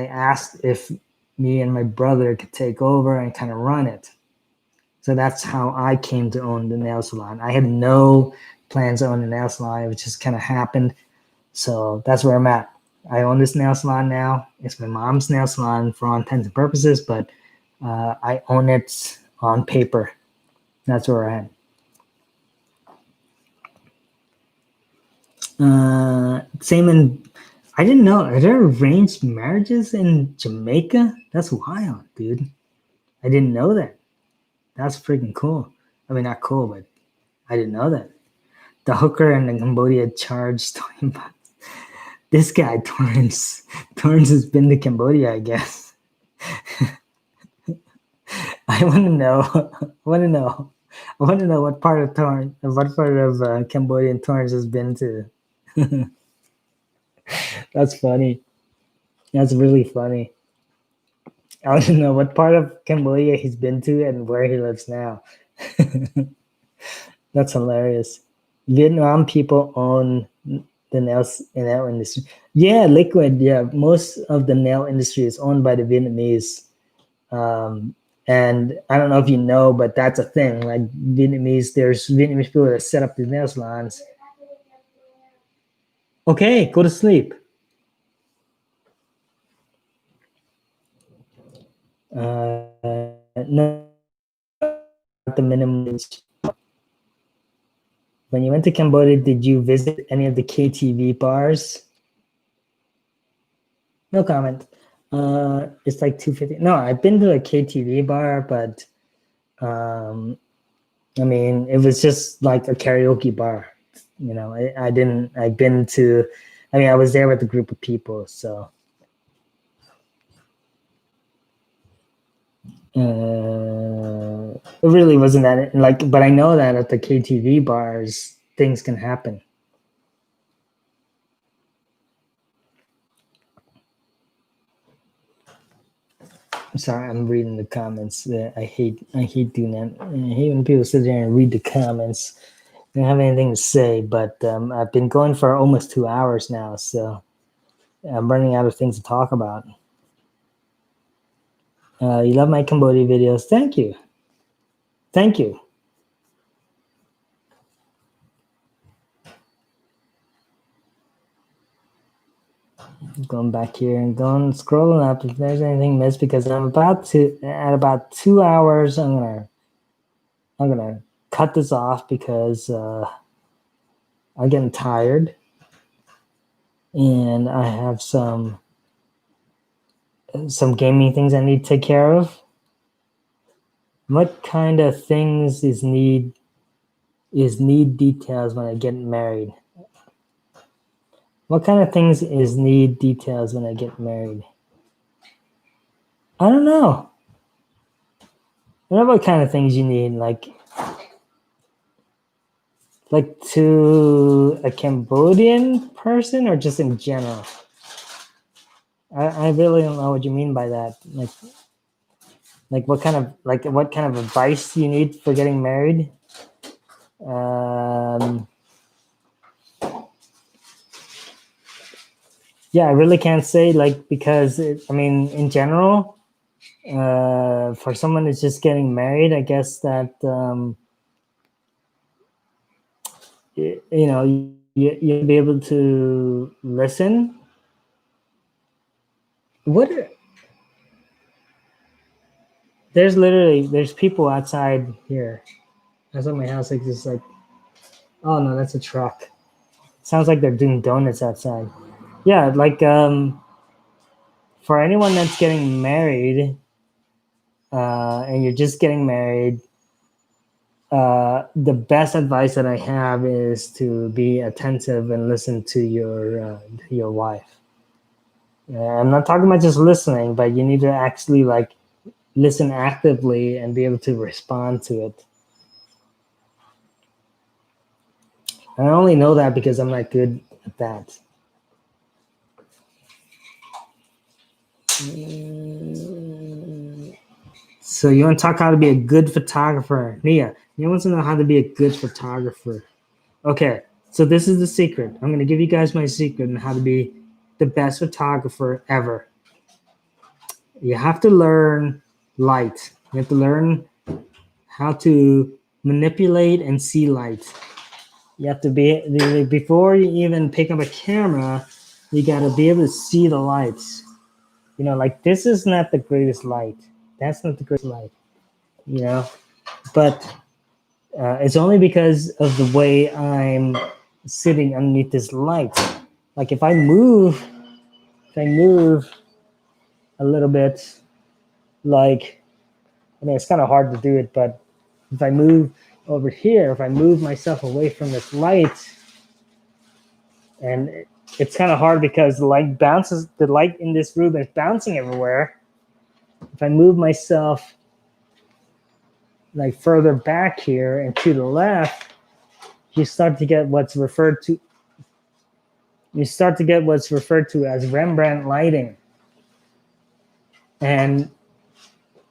asked if me and my brother could take over and kind of run it. So that's how I came to own the nail salon. I had no plans to own a nail salon. It just kind of happened. So that's where I'm at. I own this nail salon now. It's my mom's nail salon for all intents and purposes, but I own it on paper. That's where I'm at. I didn't know. Are there arranged marriages in Jamaica? That's wild, dude. I didn't know that. That's freaking cool. I mean, not cool, but I didn't know that. The hooker in Cambodia charged 20 bucks. This guy, Torrance has been to Cambodia, I guess. I want to know. What part of Cambodia Torrance has been to. That's funny. That's really funny. I want to know what part of Cambodia he's been to and where he lives now. That's hilarious. Vietnam people own the nail industry. Yeah, liquid. Yeah, most of the nail industry is owned by the Vietnamese. And I don't know if you know, but that's a thing. Like there's Vietnamese people that set up the nail salons. Okay, go to sleep. No, the minimum wage. When you went to Cambodia, did you visit any of the KTV bars? No comment. It's like 250. No, I've been to a KTV bar, but I mean, it was just like a karaoke bar. You know, I didn't. I've been to. I mean, I was there with a group of people, so. It really wasn't that like, but I know that at the KTV bars, things can happen. I'm sorry, I'm reading the comments. I hate doing that. I hate when people sit there and read the comments. I don't have anything to say, but I've been going for almost 2 hours now, so I'm running out of things to talk about. You love my Cambodia videos. Thank you. Thank you. Going back here and going scrolling up if there's anything missed, because I'm about 2 hours. I'm gonna cut this off because I'm getting tired, and I have some gaming things I need to take care of. What kind of things is need details when I get married? What kind of things is need details when I get married? I don't know. I don't know what kind of things you need, like to a Cambodian person or just in general? I really don't know what you mean by that. Like what kind of advice you need for getting married? Yeah, I really can't say, like, because I mean, in general, for someone that's just getting married, I guess that you know, you'll be able to listen. There's people outside here. That's at my house, like, just like, oh no, that's a truck. Sounds like they're doing donuts outside. Yeah, like for anyone that's getting married, and you're just getting married, the best advice that I have is to be attentive and listen to your wife. I'm not talking about just listening, but you need to actually like listen actively and be able to respond to it. And I only know that because I'm not good at that. So you want to talk how to be a good photographer? Nia, you want to know how to be a good photographer? Okay, so this is the secret. I'm going to give you guys my secret on how to be the best photographer ever. You have to learn light. You have to learn how to manipulate and see light. You have to be, before you even pick up a camera, you got to be able to see the lights. You know, like, this is not the greatest light. That's not the greatest light, you know, but it's only because of the way I'm sitting underneath this light. Like, if I move a little bit, like, I mean, it's kind of hard to do it, but if I move over here, if I move myself away from this light, and it's kind of hard because the light bounces, the light in this room is bouncing everywhere. If I move myself like further back here and to the left, you start to get what's referred to as Rembrandt lighting. And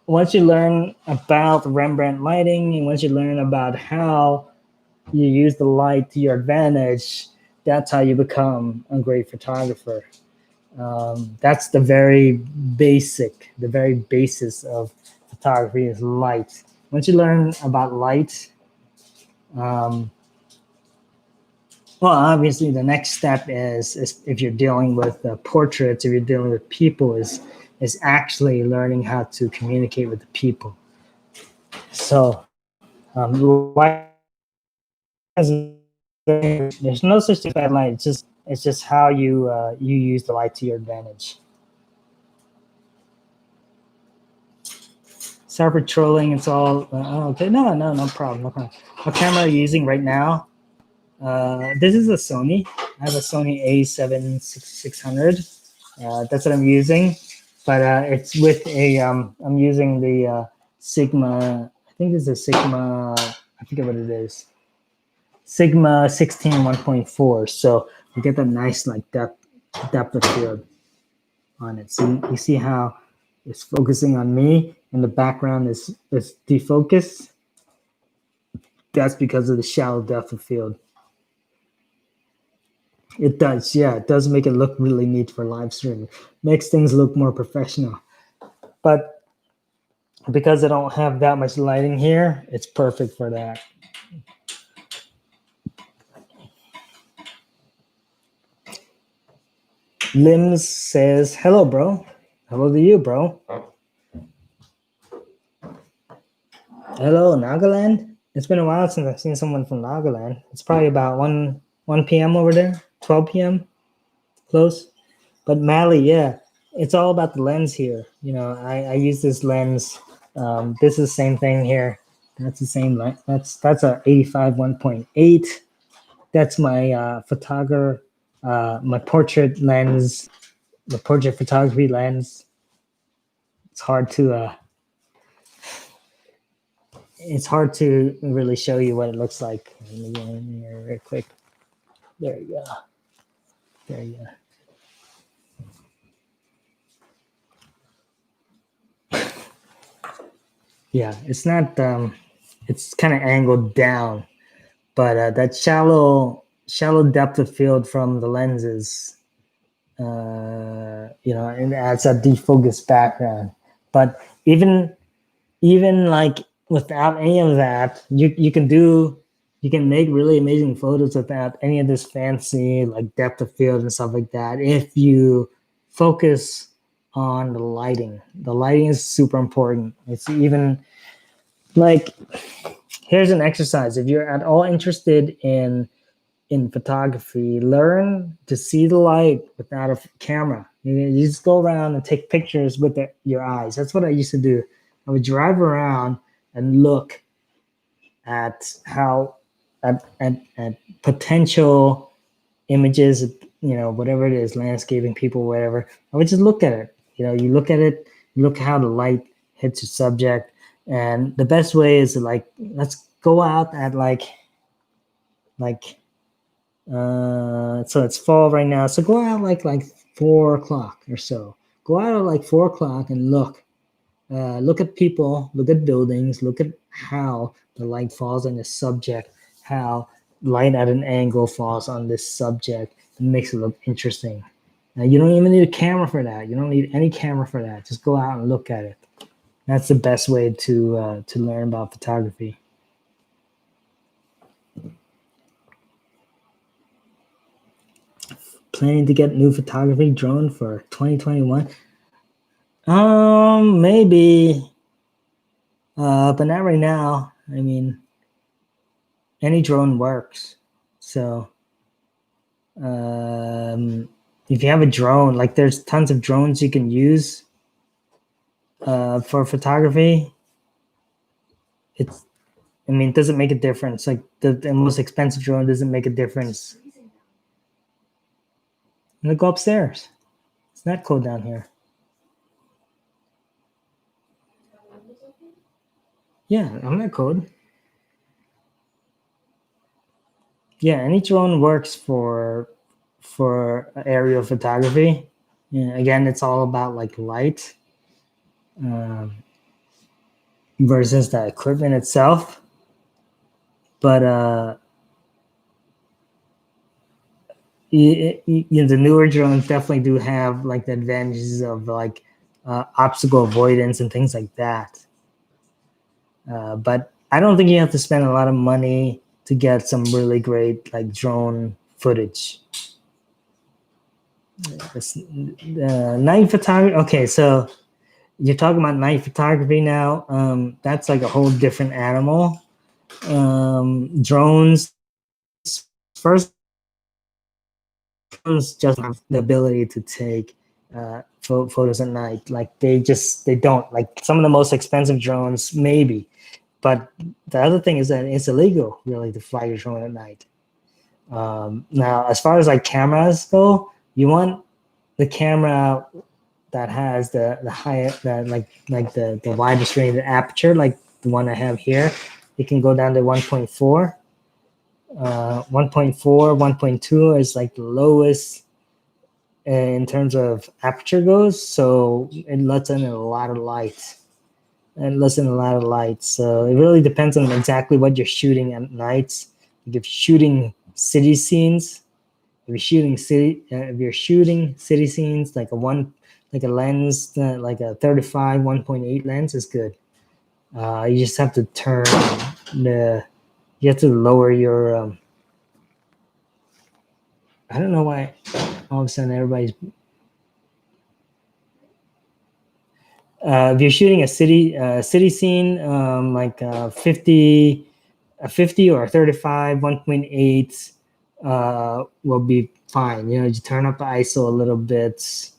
once you learn about Rembrandt lighting, and once you learn about how you use the light to your advantage, that's how you become a great photographer. That's the very basis of photography is light. Once you learn about light, well, obviously the next step is if you're dealing with portraits, if you're dealing with people, is actually learning how to communicate with the people. So light there's no such thing as bad light. It's just how you use the light to your advantage. Sorry for trolling. It's all okay. No problem. No problem. What camera are you using right now? This is a Sony. I have a Sony A7-600. That's what I'm using, but it's with a I'm using the Sigma. I think it's a Sigma. I forget what it is. Sigma 16 1.4. So you get that nice like depth of field on it. So you see how it's focusing on me and the background is defocused. That's because of the shallow depth of field. It does, yeah. It does make it look really neat for live streaming. Makes things look more professional. But because I don't have that much lighting here, it's perfect for that. Limbs says, hello, bro. Hello to you, bro. Hello, Nagaland. It's been a while since I've seen someone from Nagaland. It's probably about 1 p.m. over there, 12 p.m. Close. But Mali, yeah, it's all about the lens here. You know, I use this lens. This is the same thing here. That's the same lens. That's a 85 1.8. That's my my portrait lens, the portrait photography lens. It's hard to really show you what it looks like. Let me get in here real quick. There you go. There you go. Yeah, it's not. It's kind of angled down, but that shallow depth of field from the lenses, you know, and adds a defocused background. But even like without any of that, you can make really amazing photos without any of this fancy like depth of field and stuff like that if you focus on the lighting. The lighting is super important. It's even like, here's an exercise. If you're at all interested in photography, learn to see the light without a camera. You just go around and take pictures with your eyes. That's what I used to do. I would drive around and look at how at potential images, you know, whatever it is, landscaping, people, whatever. I would just look at it. You know, you look at it, you look how the light hits your subject, and the best way is to like, let's go out at so it's fall right now. So go out like 4 o'clock or so. Go out at like 4 o'clock and look at people, look at buildings, look at how the light falls on the subject, how light at an angle falls on this subject. It makes it look interesting. Now, you don't even need a camera for that. You don't need any camera for that. Just go out and look at it. That's the best way to learn about photography. Planning to get new photography drone for 2021? Maybe, but not right now. I mean, any drone works. So, if you have a drone, like there's tons of drones you can use for photography. I mean, does it make a difference? Like the most expensive drone doesn't make a difference. I'm gonna go upstairs. It's not cold down here. Yeah, I'm not cold. Yeah, any drone works for aerial photography. Yeah, again, it's all about like light um, versus the equipment itself. But the newer drones definitely do have like the advantages of like obstacle avoidance and things like that. But I don't think you have to spend a lot of money to get some really great like drone footage. Night photography. Okay, so you're talking about night photography now. That's like a whole different animal. Drones first just have the ability to take photos at night. Like they don't like some of the most expensive drones maybe, but the other thing is that it's illegal really to fly your drone at night. Now, as far as like cameras go, you want the camera that has the higher the like the widest range of aperture, like the one I have here. It can go down to 1.4. 1.4, 1.2 is like the lowest in terms of aperture goes, so it lets in a lot of light. So it really depends on exactly what you're shooting at nights. If you're shooting city scenes, if you're shooting city scenes, like a lens, like a 35 1.8 lens is good. You just have to you have to lower your. I don't know why all of a sudden everybody's. If you're shooting a city scene, like 50, a 50 or a 35 1.8 will be fine. You turn up the ISO a little bit.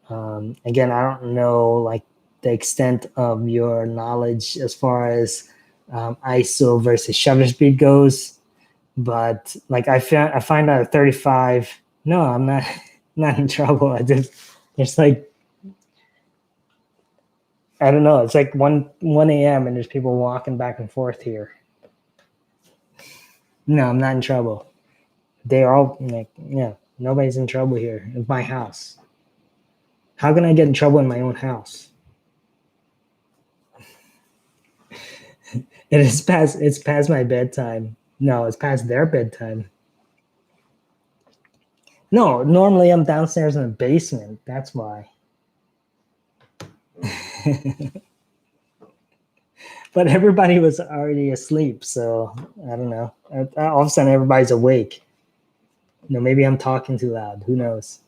Again, I don't know like the extent of your knowledge as far as ISO versus shutter speed goes, but like I find out at 35. No, I'm not not in trouble. It's like I don't know. It's like 1 a.m. and there's people walking back and forth here. No, I'm not in trouble. They're all like, yeah, nobody's in trouble here. It's my house. How can I get in trouble in my own house? And it's past my bedtime. No, it's past their bedtime. No, normally I'm downstairs in the basement. That's why. But everybody was already asleep, so I don't know. All of a sudden, everybody's awake. Maybe I'm talking too loud. Who knows?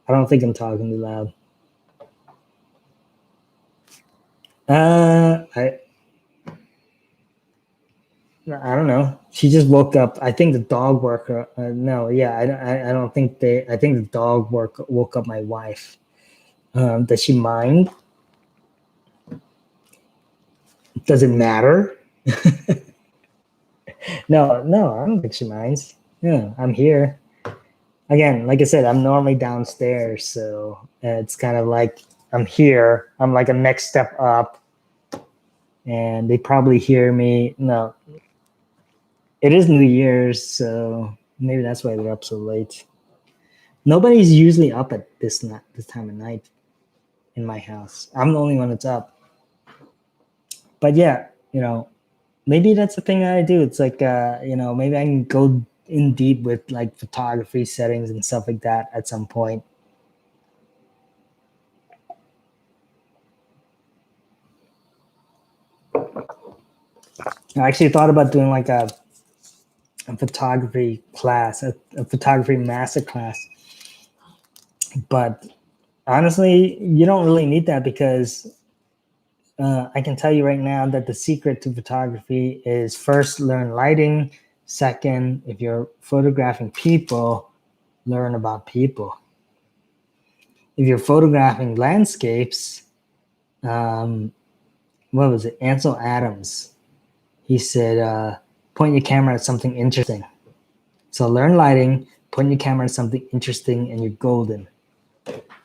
I don't think I'm talking too loud. I don't know. She just woke up. I think the dog woke her. No, yeah, I don't think they. I think the dog woke up my wife. Does she mind? Does it matter? No, I don't think she minds. Yeah, I'm here. Again, like I said, I'm normally downstairs, so it's kind of like I'm here. I'm like a next step up, and they probably hear me. No, it is New Year's, so maybe that's why they're up so late. Nobody's usually up at this time of night in my house. I'm the only one that's up. But yeah, maybe that's the thing that I do. It's like maybe I can go in deep with like photography settings and stuff like that at some point. I actually thought about doing like a photography class, a photography master class. But honestly, you don't really need that because I can tell you right now that the secret to photography is first, learn lighting. Second, if you're photographing people, learn about people. If you're photographing landscapes, what was it? Ansel Adams. He said, point your camera at something interesting. So learn lighting, point your camera at something interesting, and you're golden.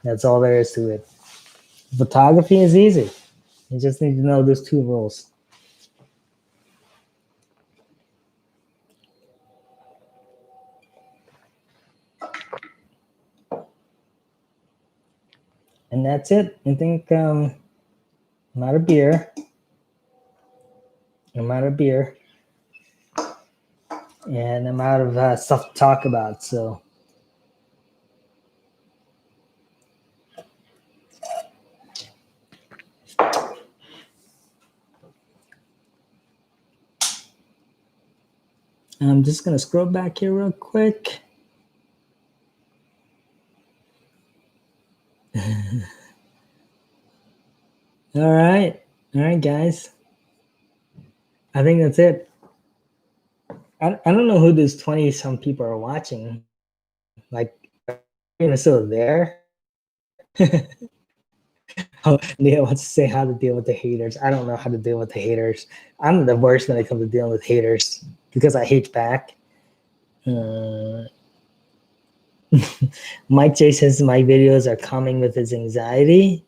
That's all there is to it. Photography is easy. You just need to know those 2 rules. And that's it. I think I'm out of beer. I'm out of beer. And I'm out of stuff to talk about. So I'm just going to scroll back here real quick. All right, guys. I think that's it. I don't know who these 20-some people are watching. Like, are you still there? Oh, Leah wants to say how to deal with the haters. I don't know how to deal with the haters. I'm the worst when it comes to dealing with haters because I hate back. Mike J says my videos are calming with his anxiety.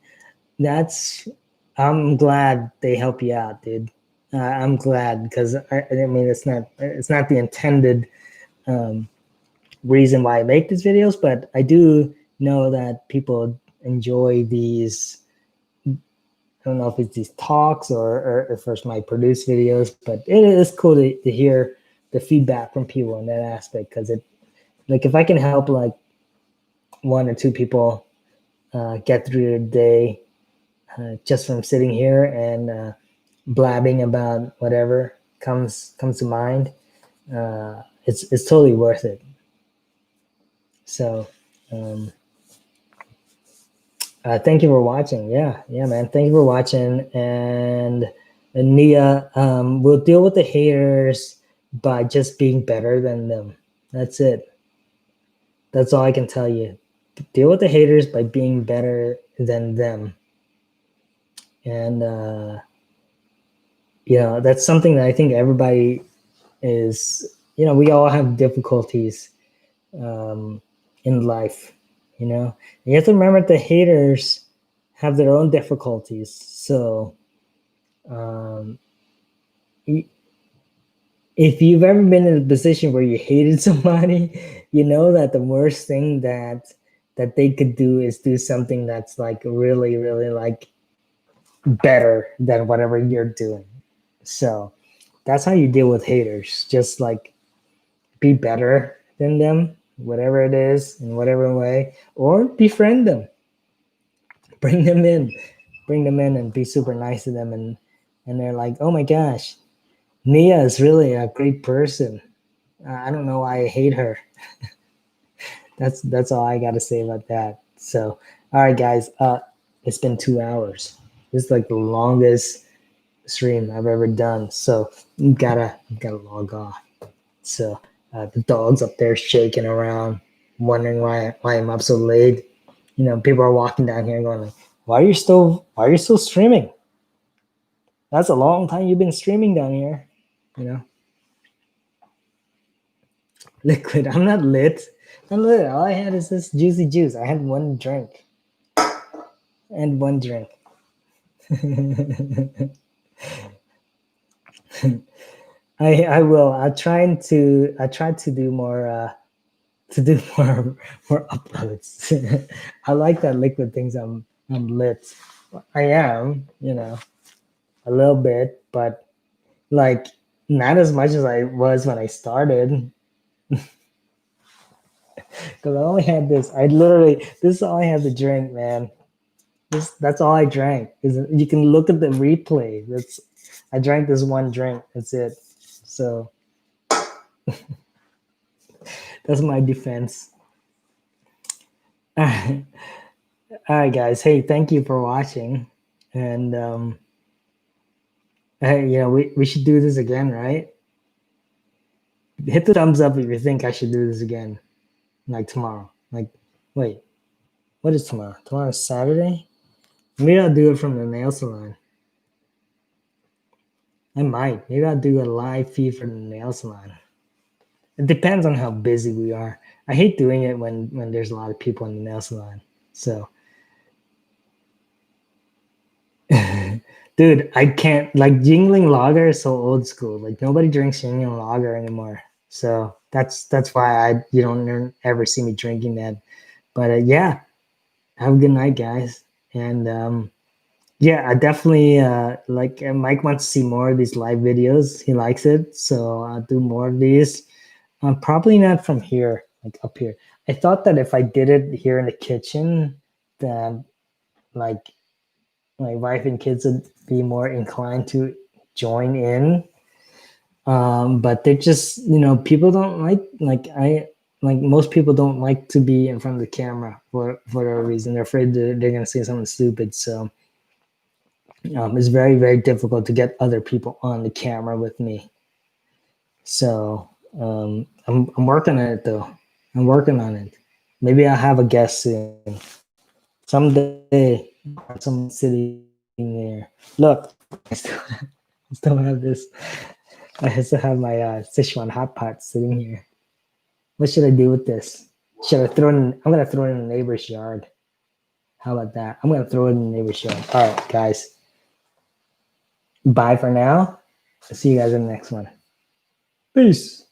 I'm glad they help you out, dude. I'm glad because I mean it's not the intended reason why I make these videos, but I do know that people enjoy these. I don't know if it's these talks or if it's my produced videos, but it is cool to hear the feedback from people in that aspect because like if I can help like 1 or 2 people get through their day just from sitting here and blabbing about whatever comes to mind, it's totally worth it. So thank you for watching. Yeah, man. Thank you for watching. And Nia, we'll deal with the haters by just being better than them. That's it. That's all I can tell you. Deal with the haters by being better than them. And that's something that I think everybody is. We all have difficulties in life. You have to remember the haters have their own difficulties. So if you've ever been in a position where you hated somebody, you know that the worst thing that they could do is do something that's like really, really like better than whatever you're doing. So that's how you deal with haters. Just like be better than them, whatever it is, in whatever way, or befriend them. Bring them in and be super nice to them, and they're like, oh my gosh, Nia is really a great person. I don't know why I hate her. That's all I got to say about that. So, all right, guys, it's been 2 hours. This is like the longest stream I've ever done. So you gotta log off. So the dog's up there shaking around, wondering why I'm up so late. People are walking down here going like, why are you still streaming? That's a long time you've been streaming down here. Liquid. I'm not lit. I'm lit. All I had is this juicy juice. I had 1 drink. And 1 drink. I will. I tried to do more more uploads. I like that liquid things. I'm lit. I am, a little bit, but like not as much as I was when I started. Because I only had this. This is all I had to drink, man. That's all I drank. You can look at the replay. I drank this 1 drink. That's it. So that's my defense. All right, guys. Hey, thank you for watching. And hey, we should do this again, right? Hit the thumbs up if you think I should do this again, like tomorrow. Like, wait, what is tomorrow? Tomorrow's Saturday. Maybe I'll do it from the nail salon. I might. Maybe I'll do a live feed for the nail salon. It depends on how busy we are. I hate doing it when there's a lot of people in the nail salon. So, dude, I can't like Jingling Lager is so old school. Like nobody drinks Jingling Lager anymore. So that's why you don't ever see me drinking that. But yeah, have a good night, guys. And yeah, I definitely like Mike wants to see more of these live videos. He likes it, so I'll do more of these. Probably not from here, like up here. I thought that if I did it here in the kitchen, then like my wife and kids would be more inclined to join in. But they're just, people don't like most people don't like to be in front of the camera for a reason. They're afraid they're gonna say something stupid. So it's very, very difficult to get other people on the camera with me. So I'm working on it though. I'm working on it. Maybe I'll have a guest soon. Someday, someone sitting there. Look, I still have this. I still have my Sichuan Hotpot sitting here. What should I do with this? Should I throw it in? I'm gonna throw it in the neighbor's yard. How about that? I'm gonna throw it in the neighbor's yard. All right, guys. Bye for now. I'll see you guys in the next one. Peace.